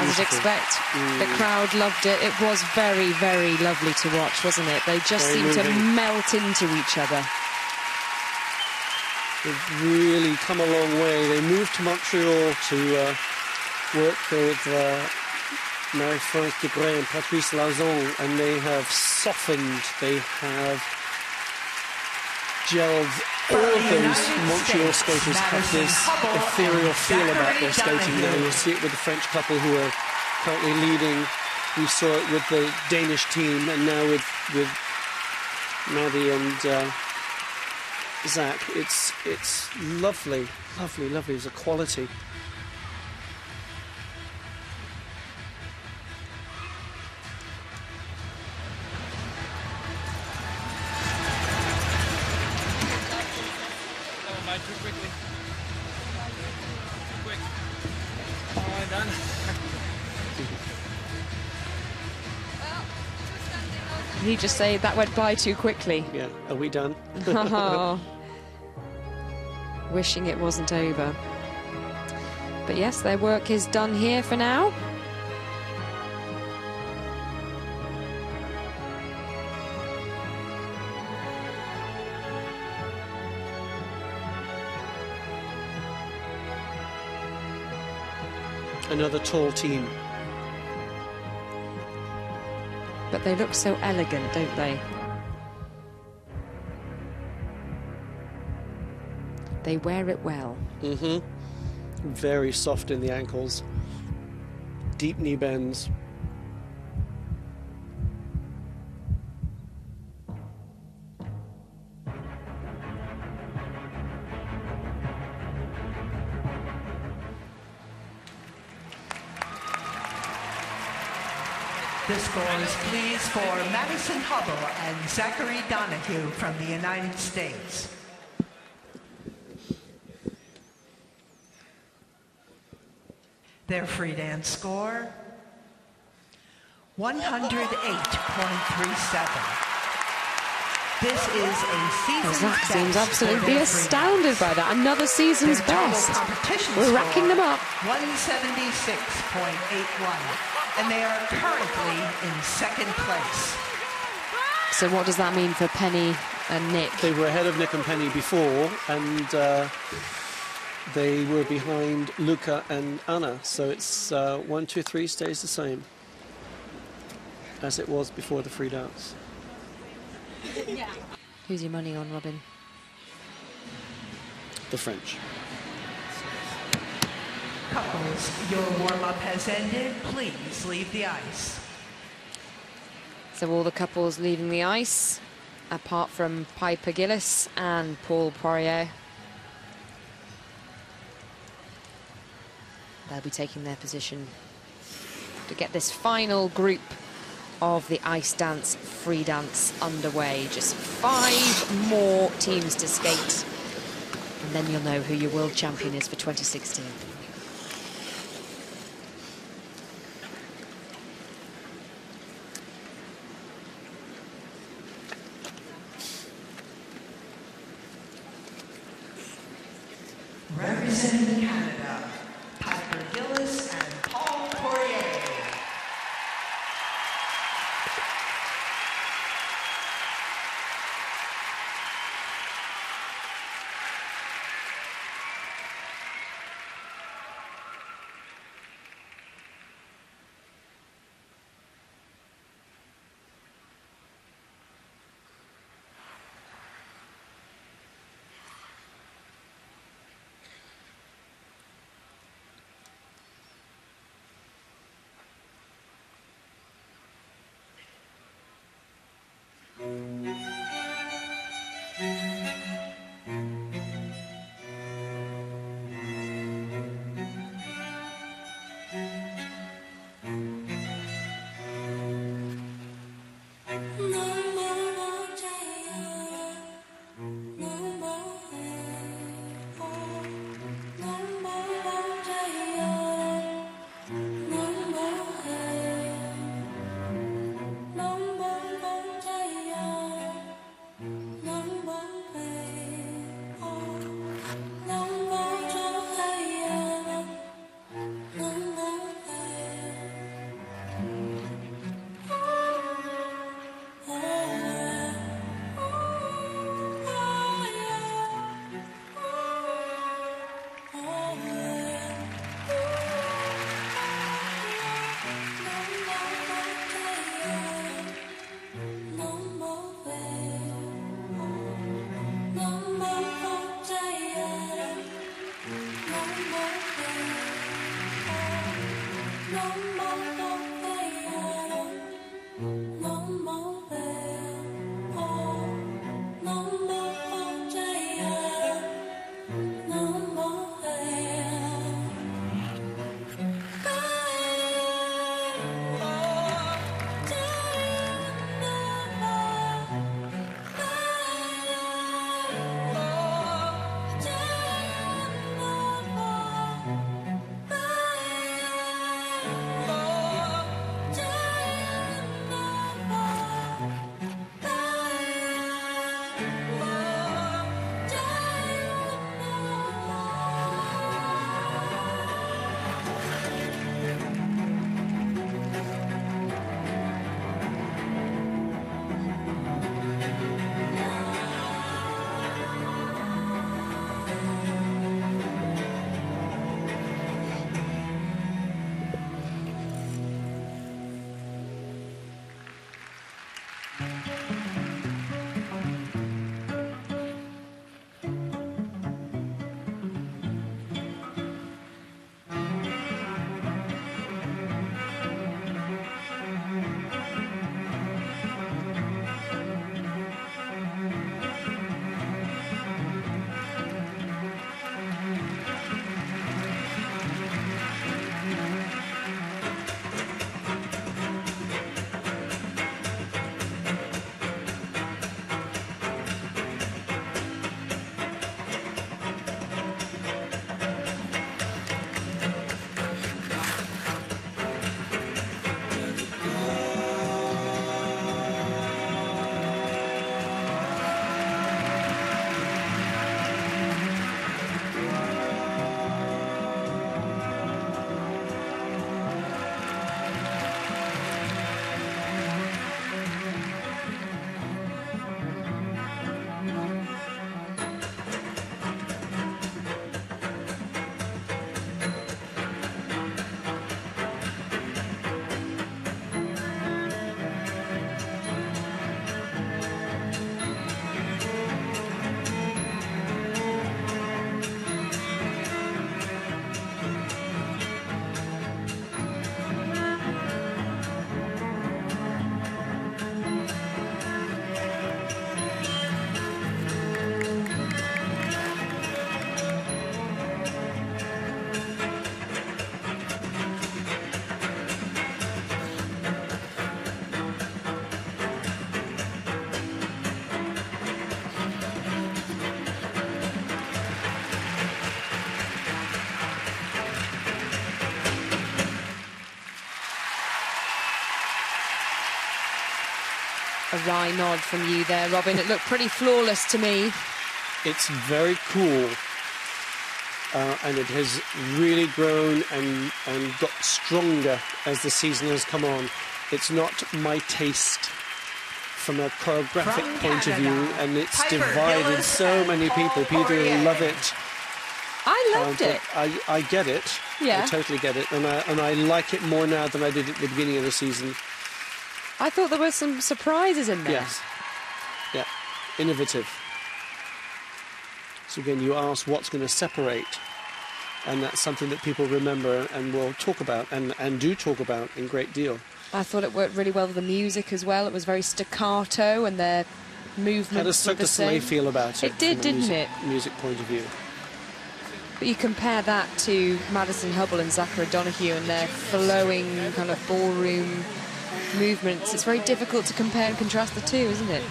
you'd expect. The crowd loved it. It was very, very lovely to watch, wasn't it? They just seemed to melt into each other. They've really come a long way. They moved to Montreal to work with Marie-France Debré and Patrice Lauzon, and they have softened, they have gelled. All of those Montreal skaters have this ethereal feel about their skating now. You'll see it with the French couple who are currently leading. We saw it with the Danish team, and now with Maddie and Zach. It's lovely, lovely, lovely. It's a quality. Too quickly. Too quick. Oh, I'm done. Did he just say that went by too quickly? Yeah, are we done? Oh. Wishing it wasn't over. But yes, their work is done here for now. Another tall team. But they look so elegant, don't they? They wear it well. Mm-hmm. Very soft in the ankles. Deep knee bends. The scores, please, for Madison Hubble and Zachary Donahue from the United States. Their free dance score, 108.37. This is a season's Zach best seems for absolutely their astounded by that. Another season's Their total best. competition We're racking them up. 176.81. And they are currently in second place. So what does that mean for Penny and Nick? They were ahead of Nick and Penny before, and they were behind Luca and Anna. So it's 1, 2, 3 stays the same as it was before the free dance. Who's your money on, Robin? The French. Couples, your warm-up has ended. Please leave the ice. So all the couples leaving the ice, apart from Piper Gillis and Paul Poirier. They'll be taking their position to get this final group of the ice dance, free dance underway. Just 5 more teams to skate, and then you'll know who your world champion is for 2016. Representing Canada, Piper Gillis and Paul Poirier. A wry nod from you there, Robin. It looked pretty flawless to me. It's very cool. And it has really grown and got stronger as the season has come on. It's not my taste from a choreographic point of view, and it's Piper divided Gillis so many people. People love it. I loved it. I get it. Yeah. I totally get it. And I like it more now than I did at the beginning of the season. I thought there were some surprises in there. Yes. Yeah. Innovative. So again, you ask what's going to separate, and that's something that people remember and will talk about and do talk about in great deal. I thought it worked really well with the music as well. It was very staccato and their movements How does Cirque du Soleil feel about it? It did, didn't it? Music point of view. But you compare that to Madison Hubble and Zachary Donahue and their flowing kind of ballroom movements. It's very difficult to compare and contrast the two, isn't it?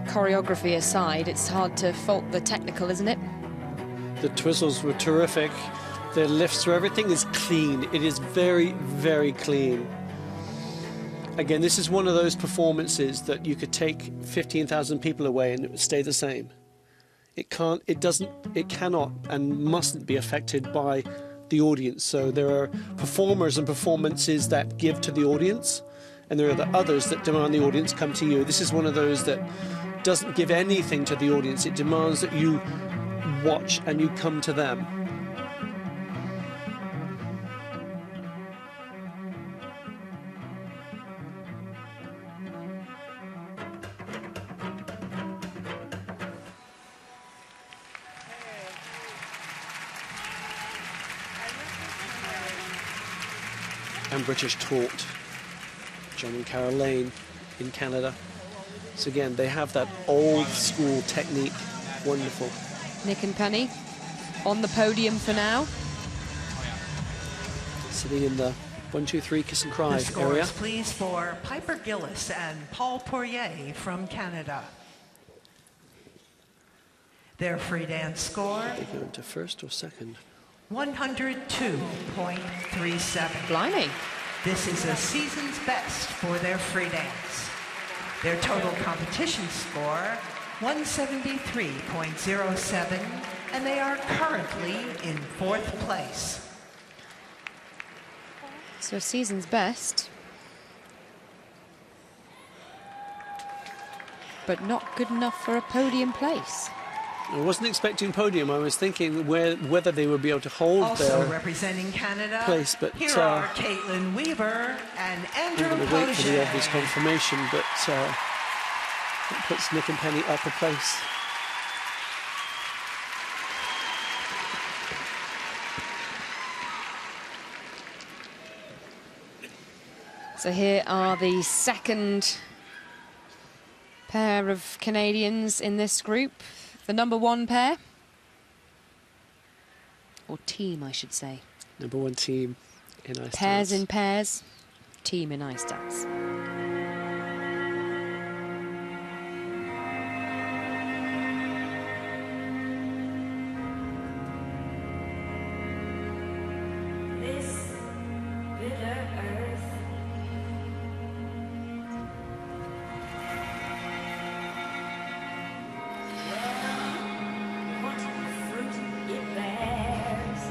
Choreography aside, it's hard to fault the technical, isn't it? The twizzles were terrific. The lifts, so everything is clean. It is very, very clean. Again, this is one of those performances that you could take 15,000 people away and it would stay the same. It cannot and mustn't be affected by the audience. So there are performers and performances that give to the audience, and there are the others that demand the audience come to you. This is one of those that doesn't give anything to the audience. It demands that you watch and you come to them. and British taught. John and Carol Lane in Canada. So again, they have that old school technique. Wonderful. Nick and Penny on the podium for now. Sitting in the 1, 2, 3 kiss and cry the scores, area. Please, for Piper Gillis and Paul Poirier from Canada. Their free dance score, They go into first or second? 102.37. Blimey. This is a season's best for their free dance. Their total competition score, 173.07, and they are currently in 4th place. So season's best, but not good enough for a podium place. I wasn't expecting podium. I was thinking whether they would be able to hold Also their representing Canada, place, but here are Caitlin Weaver and Andrew I'm going to wait for the obvious Poget. confirmation, but that puts Nick and Penny upper place. So here are the second pair of Canadians in this group. The number 1 pair, or team, I should say. Number 1 team in ice Pairs dance. in pairs, team in ice dance. This bitter earth, what fruit it bears.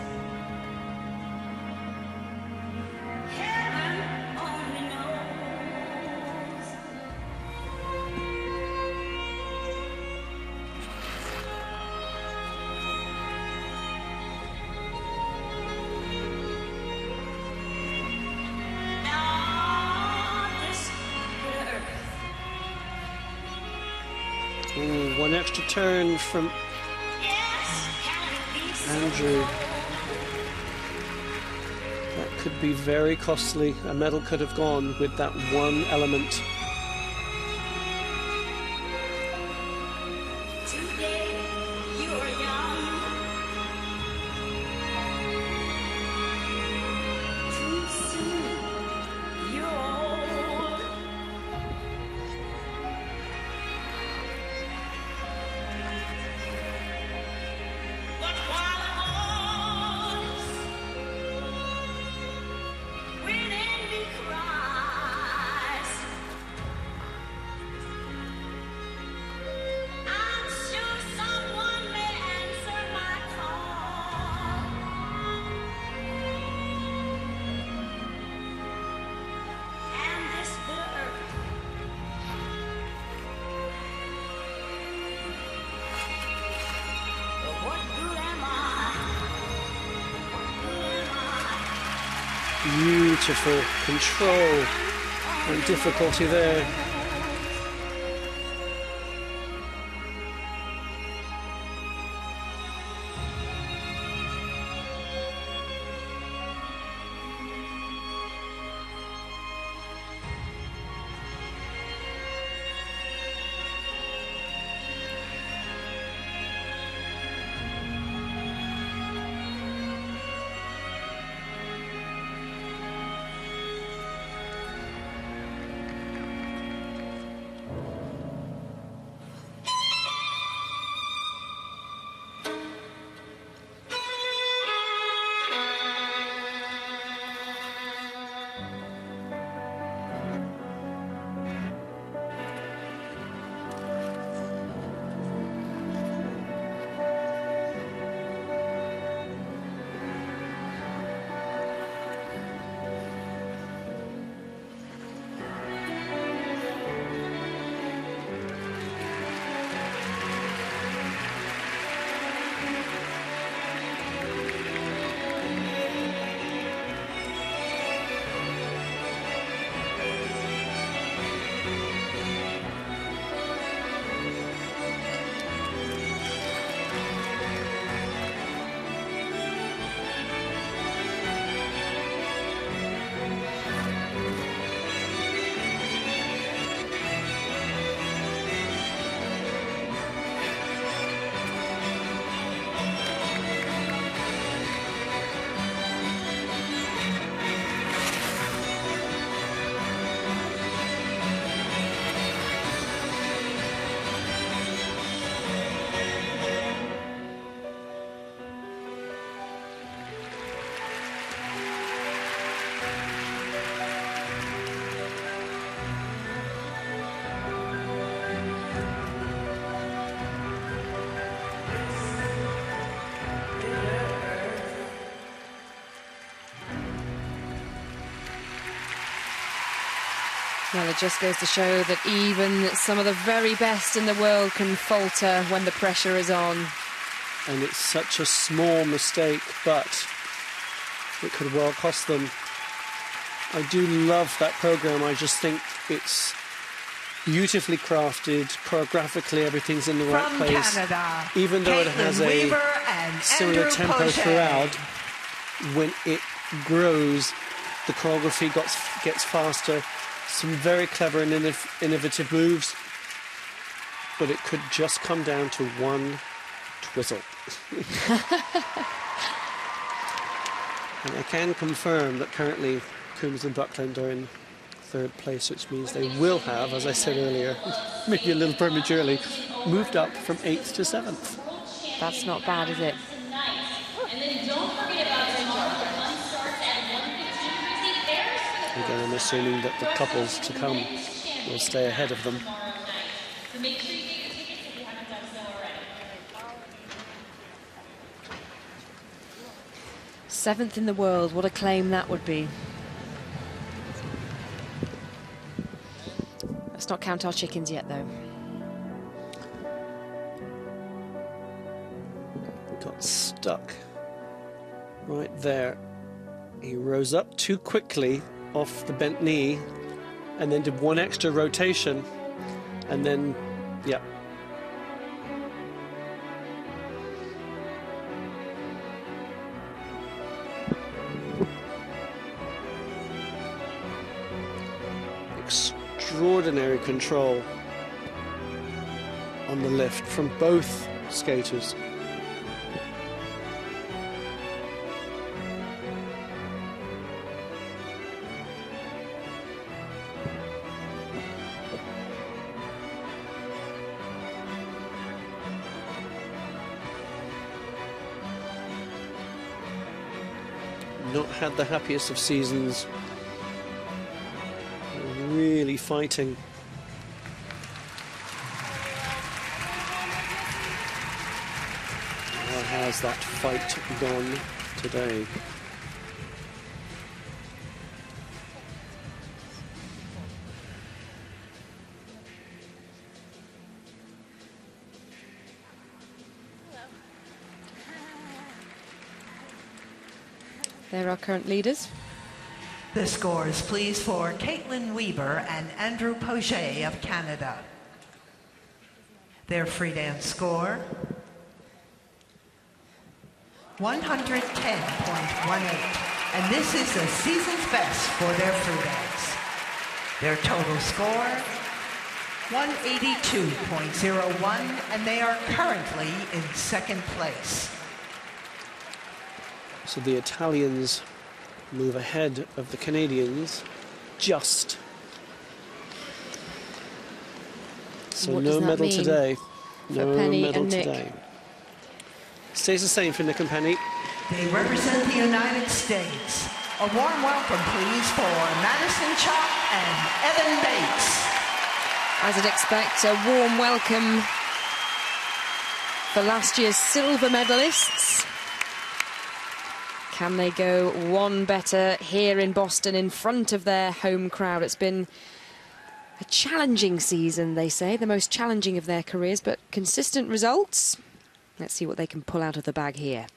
Heaven only knows. Now this bitter earth, Ooh, one extra turn from yes, can it be so? Andrew. That could be very costly. A medal could have gone with that one element. Today you're young, too soon you're old. But while I was when envy cries, I'm sure someone may answer my call. And this bitter earth, but what good am I? What good am I? Beautiful control and difficulty there. Well, it just goes to show that even some of the very best in the world can falter when the pressure is on. And it's such a small mistake, but it could well cost them. I do love that program. I just think it's beautifully crafted. Choreographically, everything's in the right place. Canada, even though it has a similar tempo throughout, when it grows, the choreography gets faster. Some very clever and innovative moves, but it could just come down to one twizzle. And I can confirm that currently Coombs and Buckland are in third place, which means they will have, as I said earlier, maybe a little prematurely, moved up from 8th to 7th. That's not bad, is it? Again, I'm assuming that the couples to come will stay ahead of them. Seventh in the world, what a claim that would be. Let's not count our chickens yet, though. Got stuck right there. He rose up too quickly off the bent knee and then did one extra rotation and then, yeah. Extraordinary control on the lift from both skaters. Not had the happiest of seasons. Really fighting. How has that fight gone today? There are current leaders. The scores, please, for Caitlin Weber and Andrew Poget of Canada. Their free dance score, 110.18, and this is the season's best for their free dance. Their total score, 182.01, and they are currently in second place. So the Italians move ahead of the Canadians just. So what does no that medal mean today. No Penny medal and Nick? today. Stays the same for Nick and Penny. They represent the United States. A warm welcome, please, for Madison Chalk and Evan Bates. As I'd expect, a warm welcome for last year's silver medalists. Can they go one better here in Boston in front of their home crowd? It's been a challenging season, they say, the most challenging of their careers, but consistent results. Let's see what they can pull out of the bag here.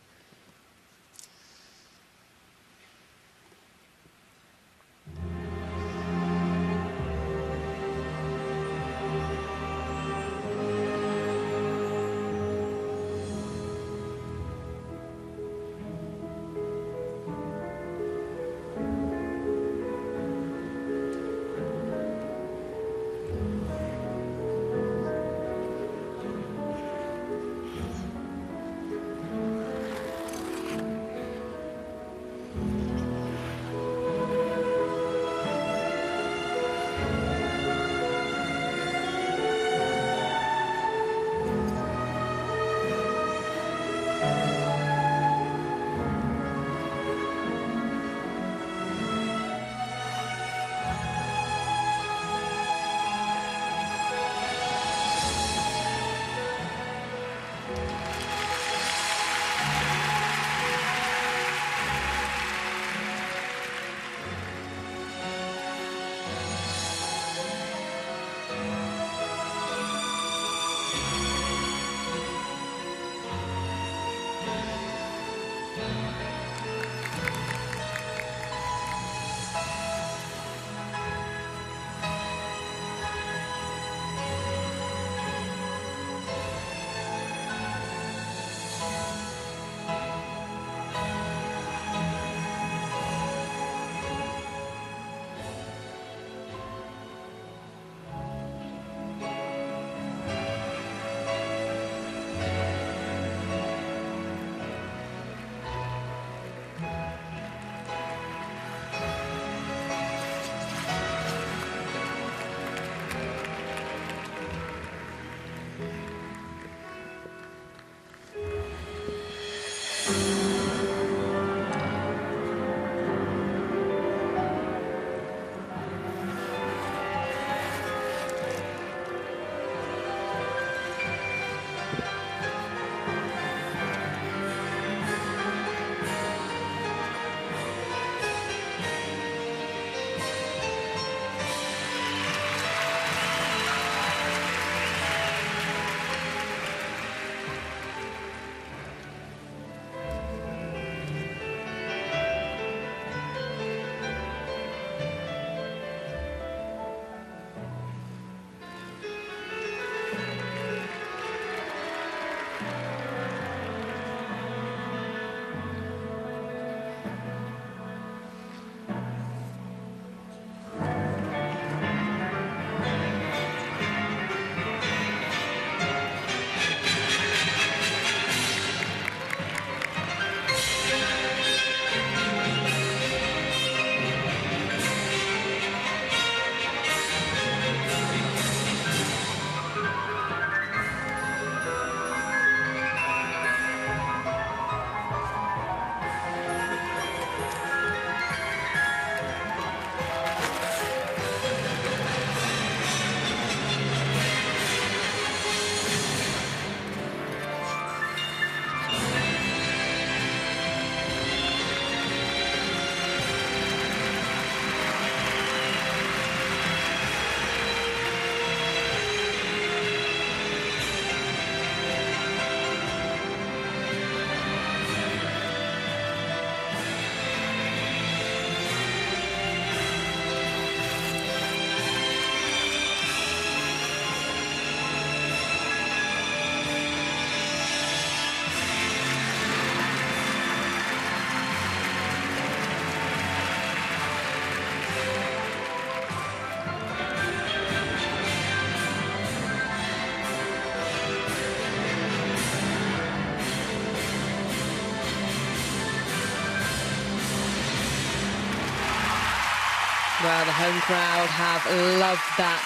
Well, the home crowd have loved that.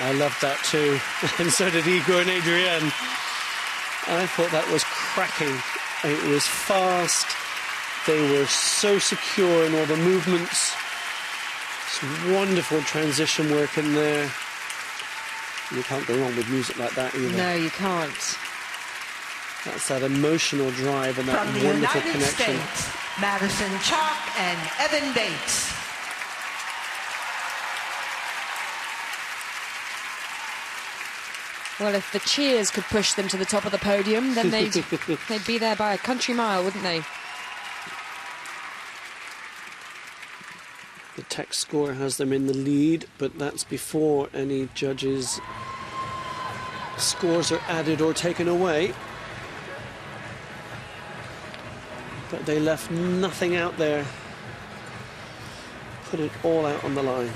I loved that too, and so did Igor and Adrienne. I thought that was cracking. It was fast. They were so secure in all the movements. Some wonderful transition work in there. You can't go wrong with music like that either. No, you can't. That's that emotional drive and that From the wonderful United connection. States, Madison Chalk and Evan Bates. Well, if the cheers could push them to the top of the podium, then they'd be there by a country mile, wouldn't they? The tech score has them in the lead, but that's before any judges' scores are added or taken away. But they left nothing out there. Put it all out on the line.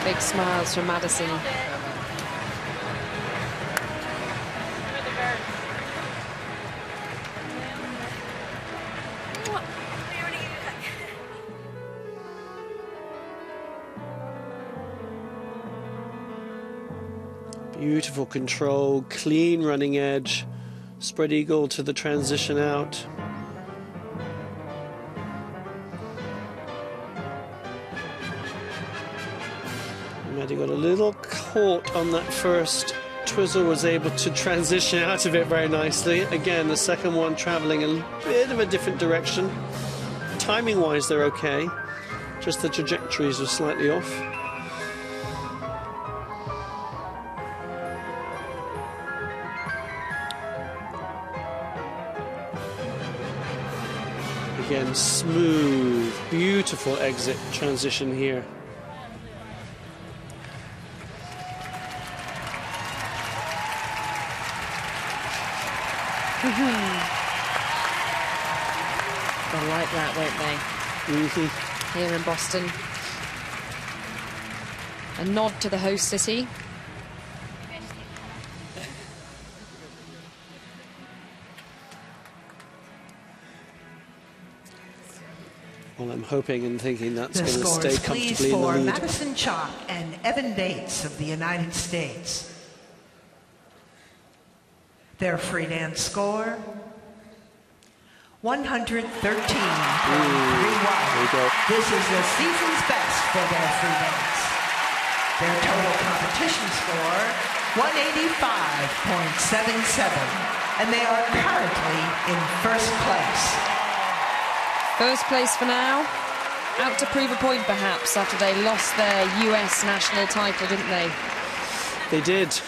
Big smiles from Madison. Beautiful control, clean running edge, spread eagle to the transition out. Maddie got a little caught on that first. Twizzle was able to transition out of it very nicely. Again, the second one traveling a bit of a different direction. Timing-wise, they're okay. Just the trajectories are slightly off. Again, smooth, beautiful exit transition here. They'll like that, won't they? Here in Boston. A nod to the host city. Well, I'm hoping and thinking that's The going to stay scores, comfortably please, in the for lead. Madison Chalk and Evan Dates of the United States. Their free dance score, 113.31. This is the season's best for their free dance. Their total competition score, 185.77, and they are currently in first place. First place for now. Out to prove a point, perhaps, after they lost their US national title, didn't they? They did.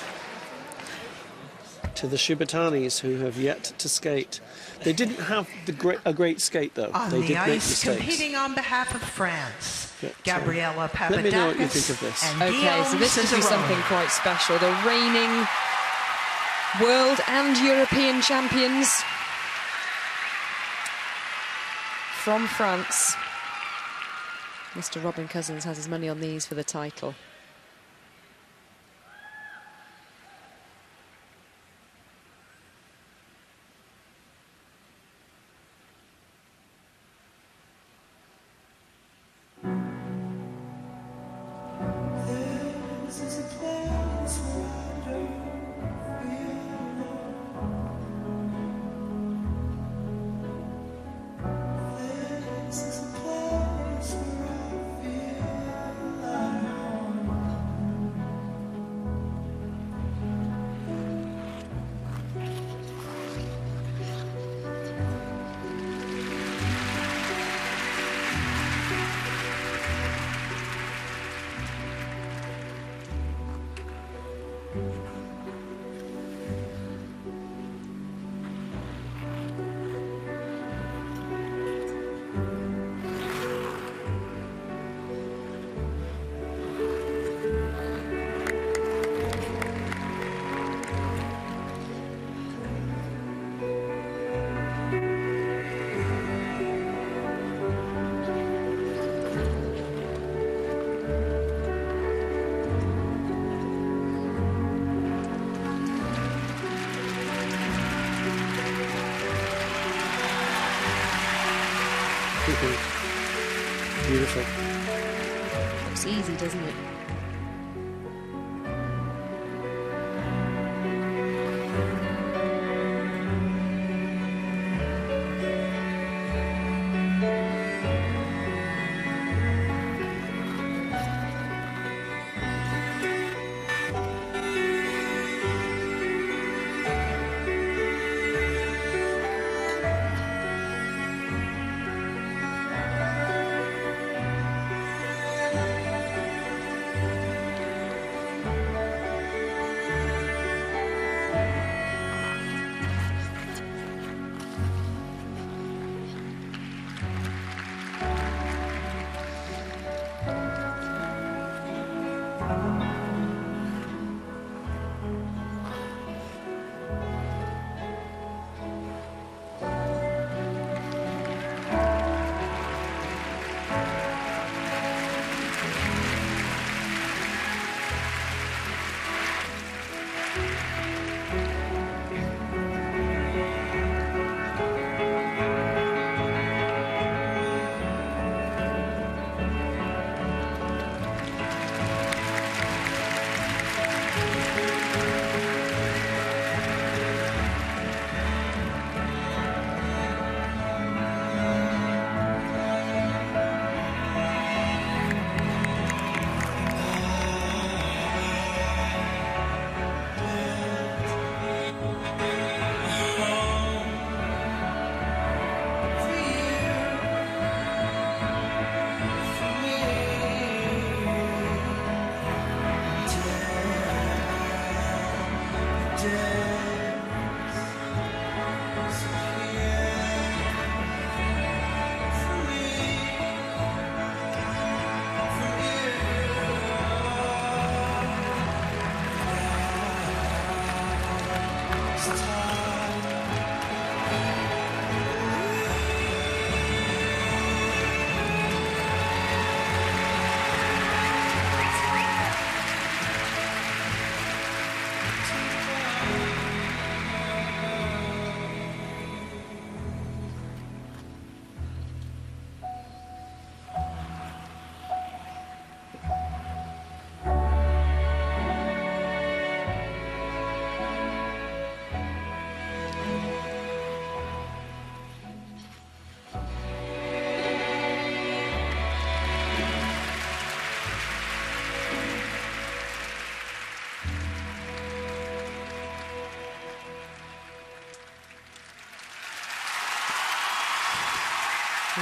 To the Shubatanis, who have yet to skate. They didn't have a great skate, though. On they the did make ice, mistakes. competing on behalf of France, But, Gabriella Papadakis. let me know what you think of this. And Okay, Guillaume so this could be Cicerone. something quite special. The reigning world and European champions from France. Mr. Robin Cousins has his money on these for the title. Beautiful. Looks easy, doesn't it?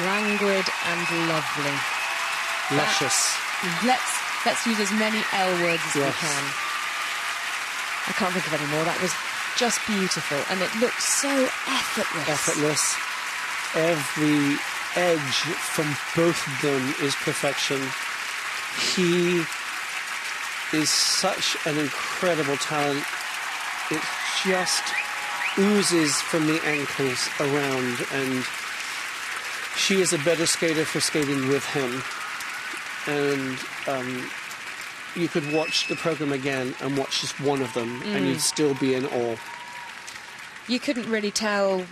Languid and lovely. Luscious. Let's use as many L words as we can. I can't think of any more. That was just beautiful, and it looked so effortless. Effortless. Every edge from both of them is perfection. He is such an incredible talent. It just oozes from the ankles around, and she is a better skater for skating with him. And you could watch the program again and watch just one of them, and you'd still be in awe. You couldn't really tell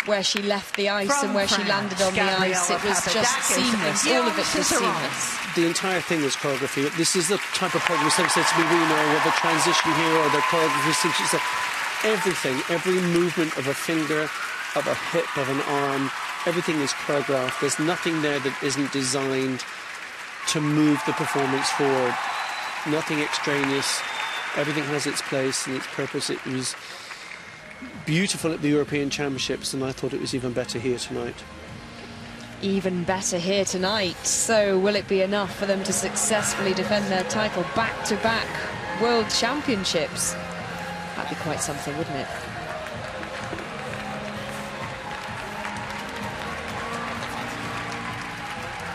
where she left the ice From and where she France, landed on the ice. It was just Gabriela seamless. Papadakis All of it was and Guillaume seamless. The entire thing was choreography. This is the type of program some say to me, we know, with the transition here or the choreography sequence. Everything, every movement of a finger, of a hip, of an arm, everything is choreographed. There's nothing there that isn't designed to move the performance forward. Nothing extraneous. Everything has its place and its purpose. It was beautiful at the European Championships, and I thought it was even better here tonight. Even better here tonight. So will it be enough for them to successfully defend their title back-to-back World Championships? That'd be quite something, wouldn't it?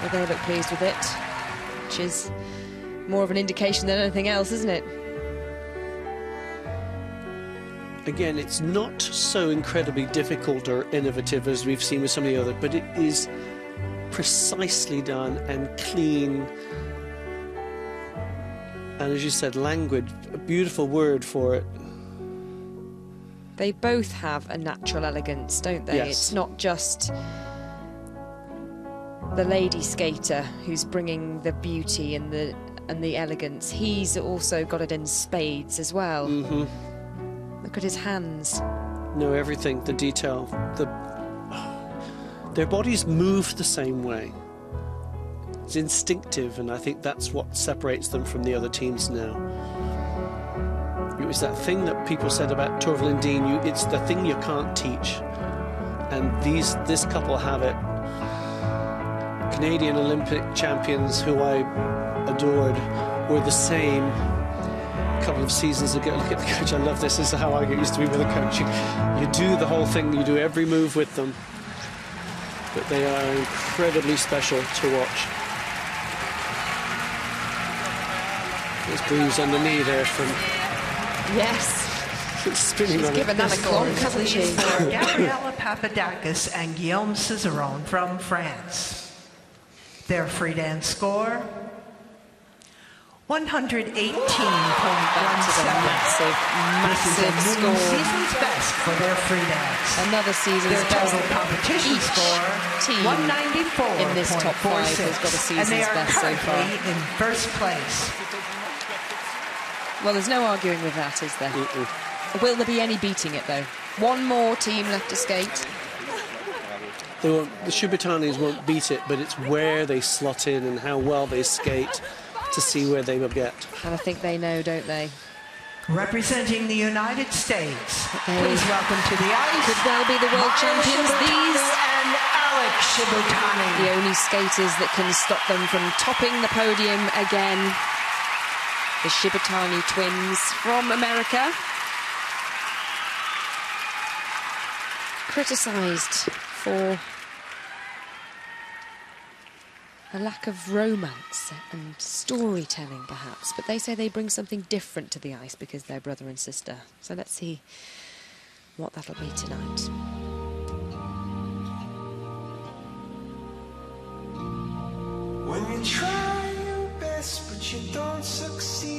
Well, they look pleased with it, which is more of an indication than anything else, isn't it? Again, it's not so incredibly difficult or innovative as we've seen with some of the other, but it is precisely done and clean. And as you said, languid, a beautiful word for it. They both have a natural elegance, don't they? Yes. It's not just the lady skater who's bringing the beauty and the elegance. He's also got it in spades as well. Look at his hands. No, everything, the detail, their bodies move the same way. It's instinctive, and I think that's what separates them from the other teams now. It was that thing that people said about Torvill and Dean, it's the thing you can't teach. And this couple have it. Canadian Olympic champions who I adored were the same a couple of seasons ago. Look at the coach, I love this. This is how I get used to be with a coach. You do the whole thing, you do every move with them. But they are incredibly special to watch. There's Bruce on the knee there from... Yes. Spinning She's on given that a clonk, hasn't she? For Gabriela Papadakis and Guillaume Cizeron from France. Their free dance score, 118.17. Massive score. Season's best for their free dance. Another season's Their best. total competition Each score, team 194 in this top five has got a season's and they are best so far. currently in first place. Well, there's no arguing with that, is there? Will there be any beating it, though? One more team left to skate. The Shibutanis won't beat it, but it's where they slot in and how well they skate to see where they will get. And I think they know, don't they? Representing the United States, They please welcome to the ice. could well be the world Maya champions. Shibutani These and Alex Shibutani. the only skaters that can stop them from topping the podium again. The Shibutani twins from America. Criticised for a lack of romance and storytelling, perhaps, but they say they bring something different to the ice because they're brother and sister. So let's see what that'll be tonight. When you try your best but you don't succeed,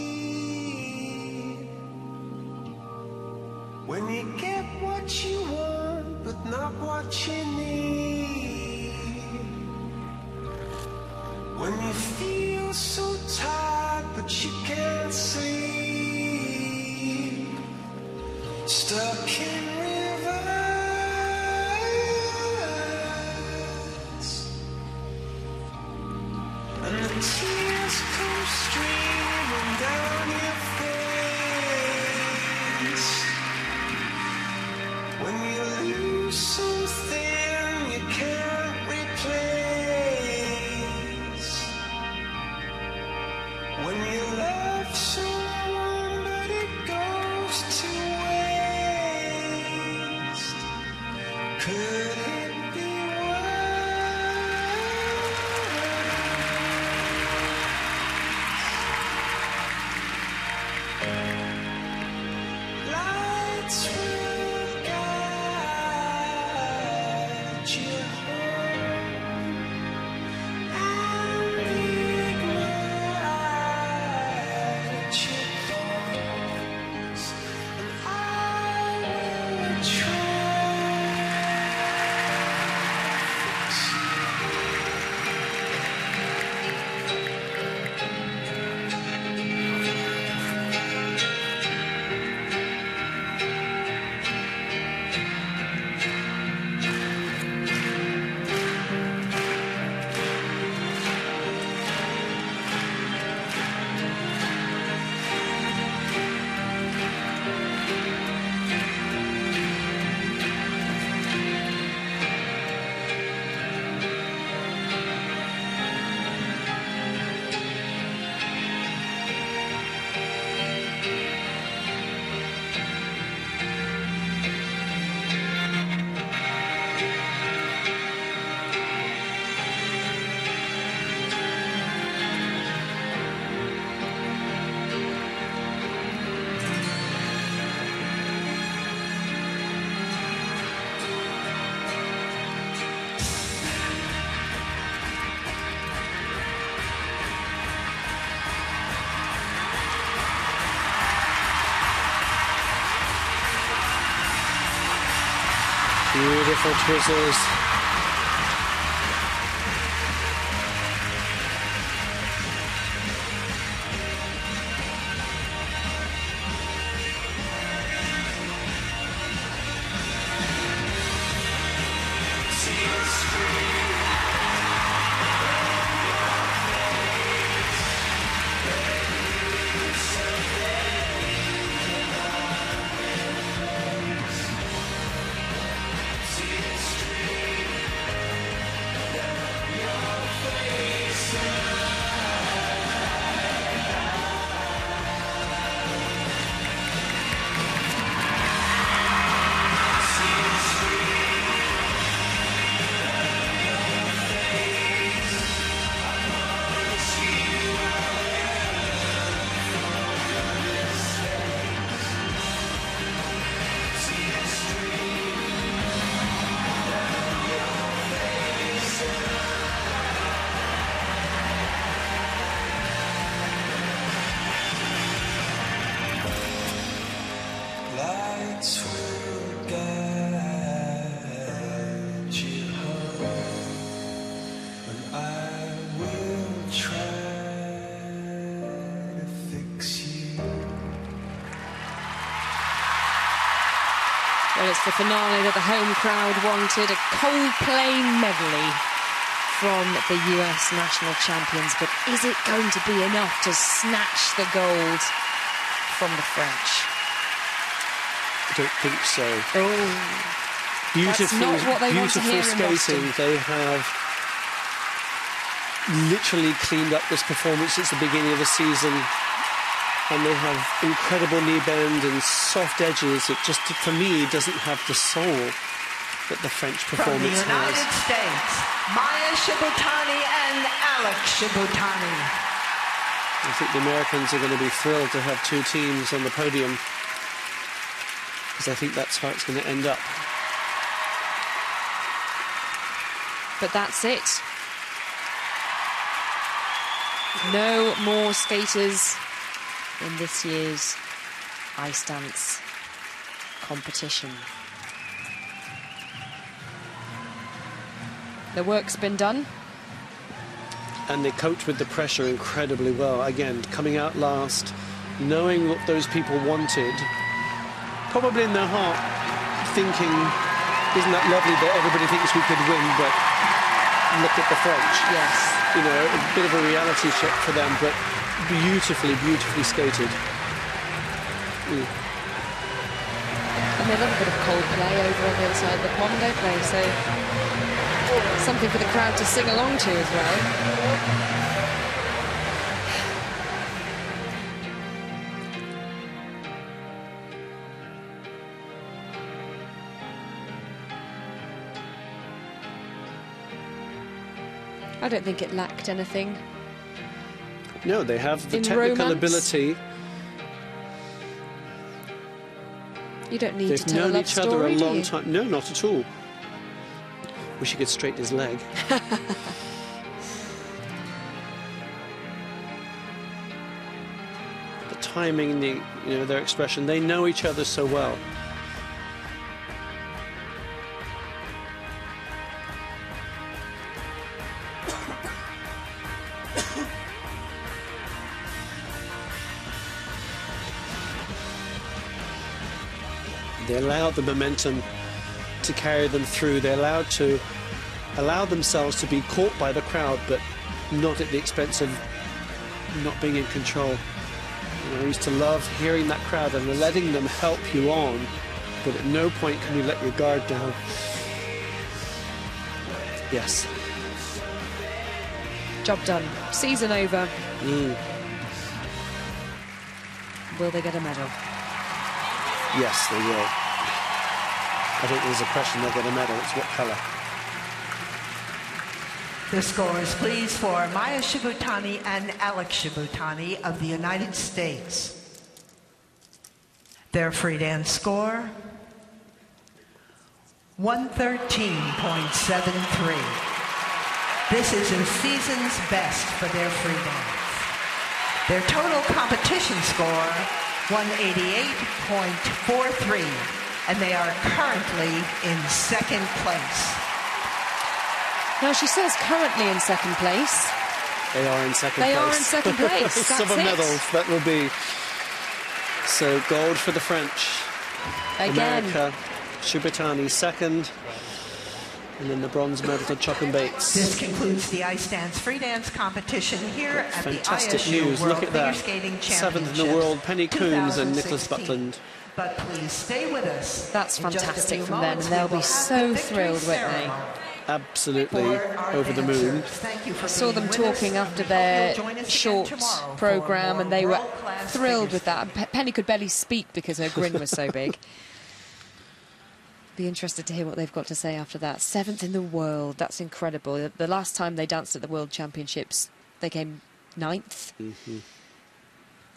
when you get what you want but not what you need, when you feel so tired but you can't sleep, stuck in reverse, and the tears come streaming down your face. When you lose something you can't replace, Could it be lights will guide you home and lead right at your bones, and I will try. Beautiful twizzles. Lights will guide you home, and I will try to fix you. Well, it's the finale that the home crowd wanted, a Coldplay medley from the US national champions. But is it going to be enough to snatch the gold from the French? I don't think so. Oh, Beautiful, that's not what they want to beautiful hear in skating. Boston. They have literally cleaned up this performance since the beginning of the season, and they have incredible knee bend and soft edges. It just, for me, doesn't have the soul that the French From the performance United has. States, Maya Shibutani and Alex Shibutani. I think the Americans are going to be thrilled to have two teams on the podium, because I think that's how it's going to end up. But that's it. No more skaters in this year's ice dance competition. The work's been done. And they coped with the pressure incredibly well. Again, coming out last, knowing what those people wanted, probably in their heart thinking, isn't that lovely that everybody thinks we could win, but look at the French. Yes. You know, a bit of a reality check for them, but beautifully, beautifully skated. And they love a bit of Coldplay over on the other side of the pond, don't they? So something for the crowd to sing along to as well. I don't think it lacked anything. No, they have the In technical romance? ability. You don't need They've to tell a known love each other story, a do long you? time. No, not at all. Wish you could straighten his leg. The timing, their expression, they know each other so well. They allow the momentum to carry them through. They're allowed to allow themselves to be caught by the crowd, but not at the expense of not being in control. I used to love hearing that crowd and letting them help you on, but at no point can you let your guard down. Yes. Job done. Season over. Will they get a medal? Yes, they will. I think there's a question they'll get a medal. It's what colour. The scores, please, for Maya Shibutani and Alex Shibutani of the United States. Their free dance score, 113.73. This is a season's best for their free dance. Their total competition score, 188.43, and they are currently in second place. Now, she says currently in second place. They are in second They place. are in second place. That's Silver it. medals, that will be. So gold for the French. Again. America, Shibutani second. And then the bronze medal to Chock and Bates. This concludes the ice dance free dance competition here at Fantastic the ISU news. World Look at Figure that. Skating Seventh in the Championships world, Penny Coons and Nicholas 2016. Buckland. But please stay with us. That's In just a fantastic few from them, moments, and they'll we will be have so the victory thrilled, won't they? ceremony Absolutely for our over the moon. dancers. Thank you for I saw being them with us, talking and after we hope their you'll join us again short tomorrow for programme, more and they were world-class thrilled figure with that. Penny could barely speak because her grin was so big. Be interested to hear what they've got to say after that. Seventh in the world, that's incredible. The last time they danced at the World Championships, they came ninth.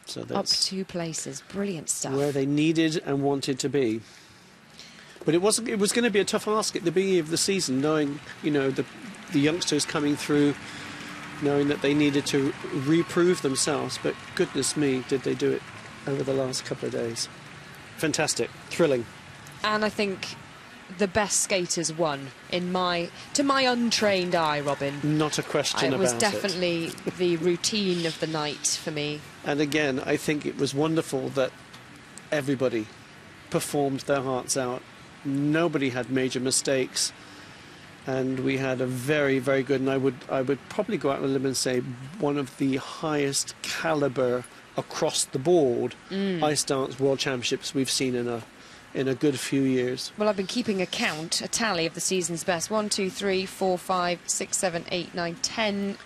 So Up that's 2 places. Brilliant stuff. where they needed and wanted to be. But it was going to be a tough ask at the beginning of the season, knowing, the youngsters coming through, knowing that they needed to reprove themselves. But goodness me, did they do it over the last couple of days. Fantastic. Thrilling. And I think the best skaters won to my untrained eye, Robin. Not a question about it. It was definitely the routine of the night for me. And again, I think it was wonderful that everybody performed their hearts out. Nobody had major mistakes. And we had a very, very good, and I would probably go out on a limb and say one of the highest caliber across the board ice dance world championships we've seen in a good few years. Well, I've been keeping a tally of the season's best. 1, 2, 3, 4, 5, 6, 7, 8, 9, 10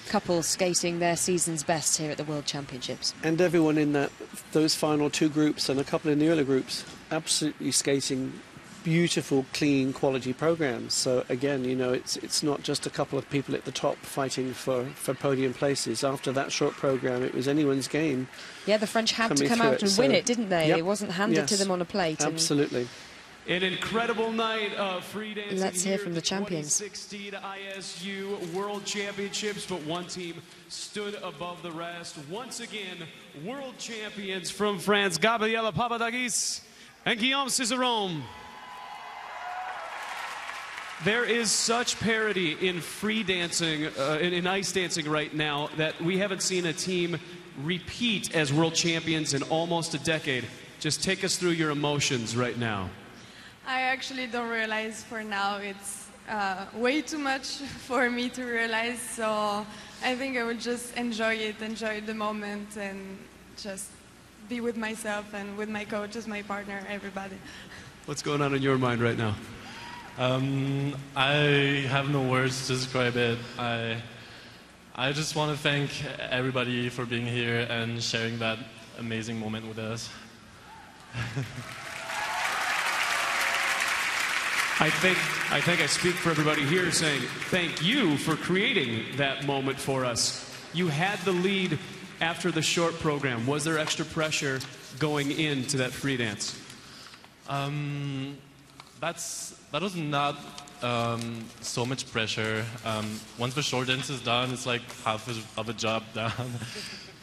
couples skating their season's best here at the World Championships. And everyone in those final 2 groups and a couple in the earlier groups absolutely skating beautiful, clean, quality programs. So again, it's not just a couple of people at the top fighting for podium places. After that short program, it was anyone's game. Yeah, the French had to come out and win it, didn't they? Yep. It wasn't handed to them on a plate. Absolutely. An incredible night of free dancing. Let's hear from the champions. 2016 ISU World Championships, but one team stood above the rest. Once again, world champions from France, Gabriela Papadakis and Guillaume Cizeron. There is such parity in free dancing, in ice dancing right now, that we haven't seen a team repeat as world champions in almost a decade. Just take us through your emotions right now. I actually don't realize for now. It's way too much for me to realize, so I think I will just enjoy the moment, and just be with myself and with my coaches, my partner, everybody. What's going on in your mind right now? I have no words to describe it. I just want to thank everybody for being here and sharing that amazing moment with us. I think I speak for everybody here saying thank you for creating that moment for us. You had the lead after the short program. Was there extra pressure going into that free dance? That was not so much pressure. Once the short dance is done, it's like half of a job done.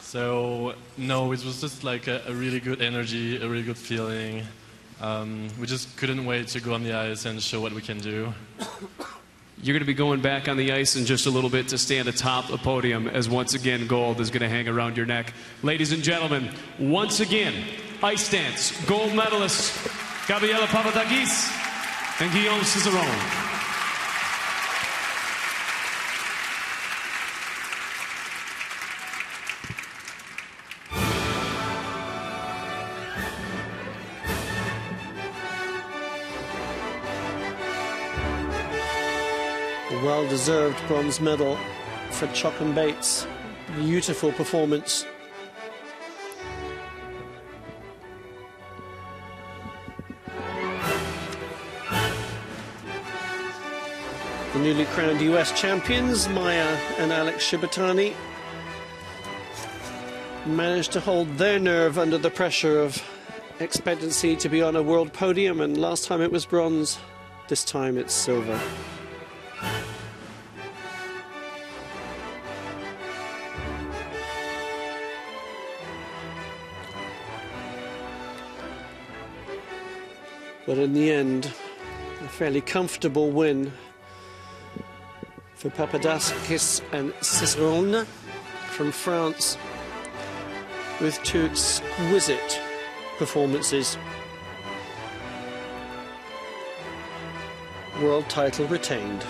So no, it was just like a really good energy, a really good feeling. We just couldn't wait to go on the ice and show what we can do. You're going to be going back on the ice in just a little bit to stand atop the podium as once again gold is going to hang around your neck. Ladies and gentlemen, once again, ice dance gold medalists Gabriela Papadakis and Guillaume Cizeron. Well-deserved bronze medal for Chokum Bates. Beautiful performance. The newly crowned US champions, Maya and Alex Shibatani, managed to hold their nerve under the pressure of expectancy to be on a world podium, and last time it was bronze, this time it's silver. But in the end, a fairly comfortable win for Papadakis and Cizeron from France, with two exquisite performances. World title retained.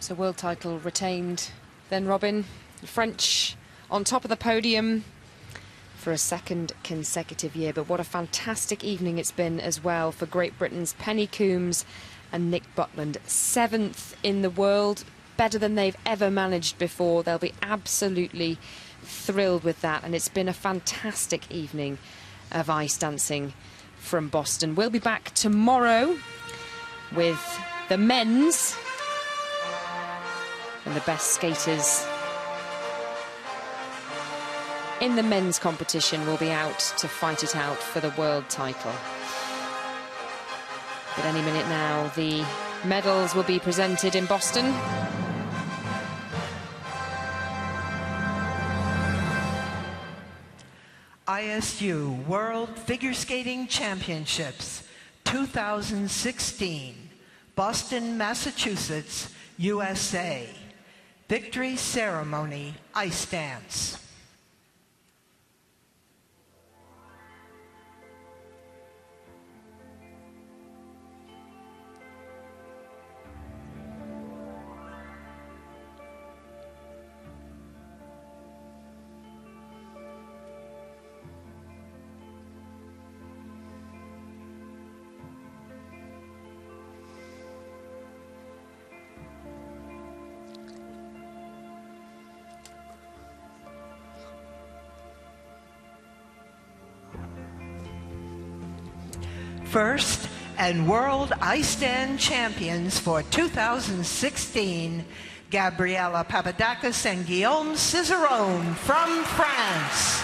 So world title retained then, Robin. The French on top of the podium for a second consecutive year. But what a fantastic evening it's been as well for Great Britain's Penny Coombs and Nick Buckland. 7th in the world, better than they've ever managed before. They'll be absolutely thrilled with that. And it's been a fantastic evening of ice dancing from Boston. We'll be back tomorrow with the men's, and the best skaters in the men's competition will be out to fight it out for the world title. But any minute now, the medals will be presented in Boston. ISU World Figure Skating Championships 2016, Boston, Massachusetts, USA. Victory ceremony, ice dance. First and World Ice Dance Champions for 2016, Gabriela Papadakis and Guillaume Cizeron from France.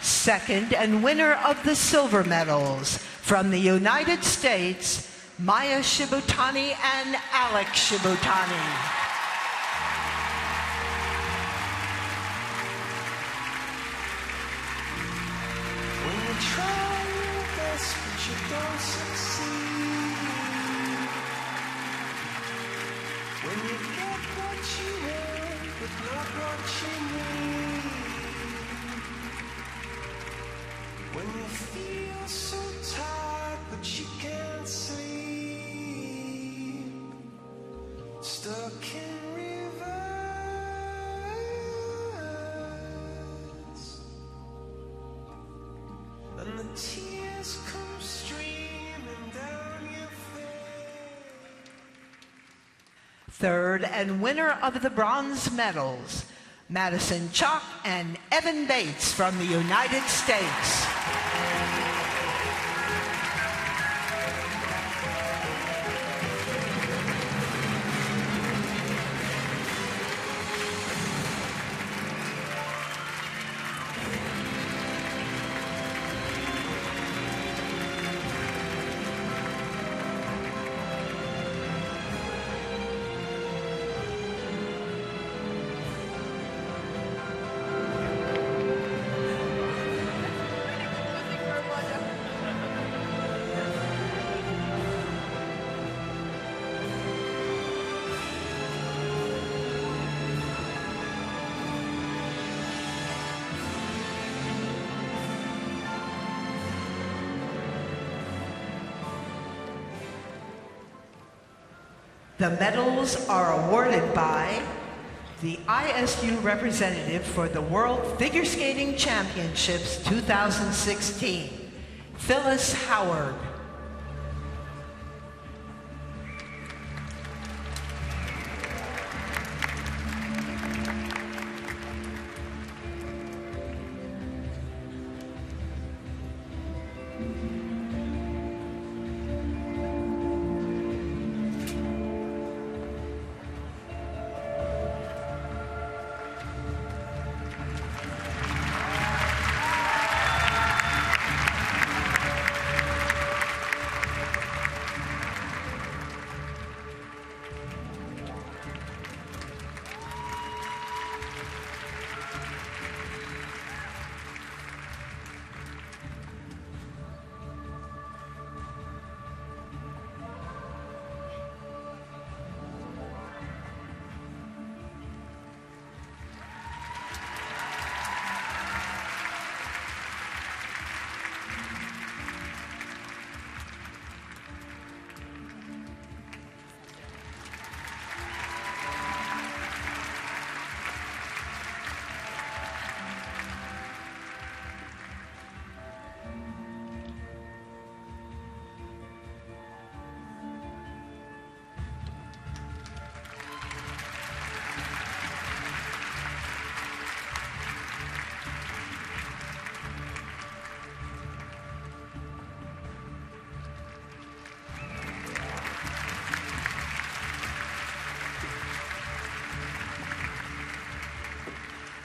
Second and winner of the silver medals from the United States, Maya Shibutani and Alex Shibutani. When you try your best but you don't succeed, when you get what you want but not what you need, when you feel so tired but you can't sleep, stuck in reverse, and the tears come streaming down your face. Third and winner of the bronze medals, Madison Chock and Evan Bates from the United States. The medals are awarded by the ISU representative for the World Figure Skating Championships 2016, Phyllis Howard.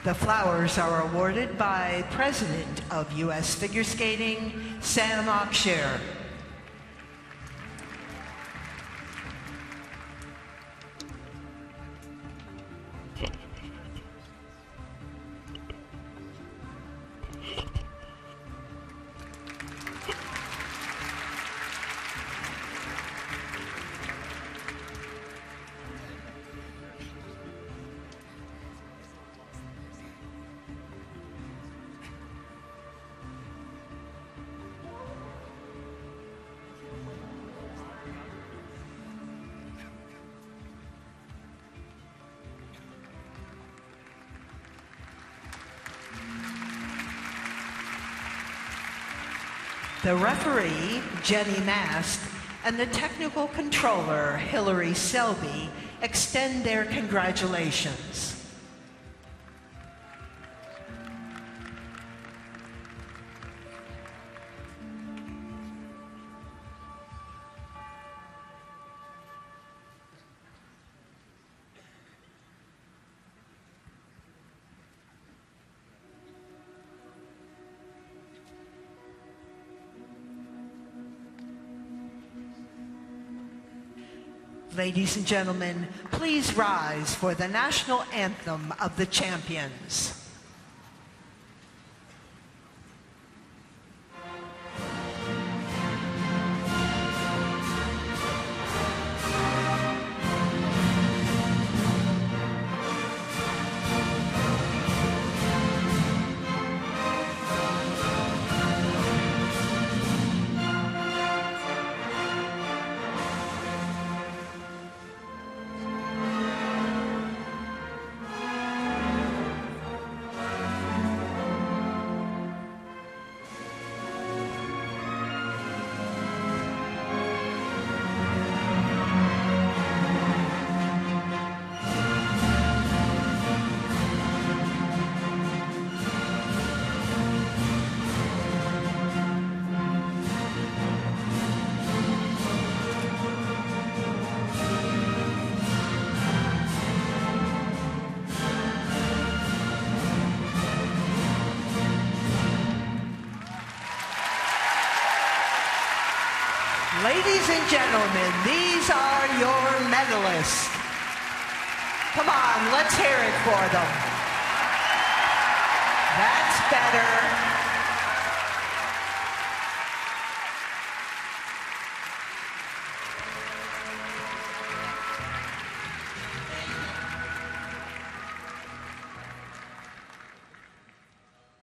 The flowers are awarded by President of U.S. Figure Skating, Sam Aksher. The referee, Jenny Mast, and the technical controller, Hillary Selby, extend their congratulations. Ladies and gentlemen, please rise for the national anthem of the champions. Ladies and gentlemen, these are your medalists. Come on, let's hear it for them. That's better.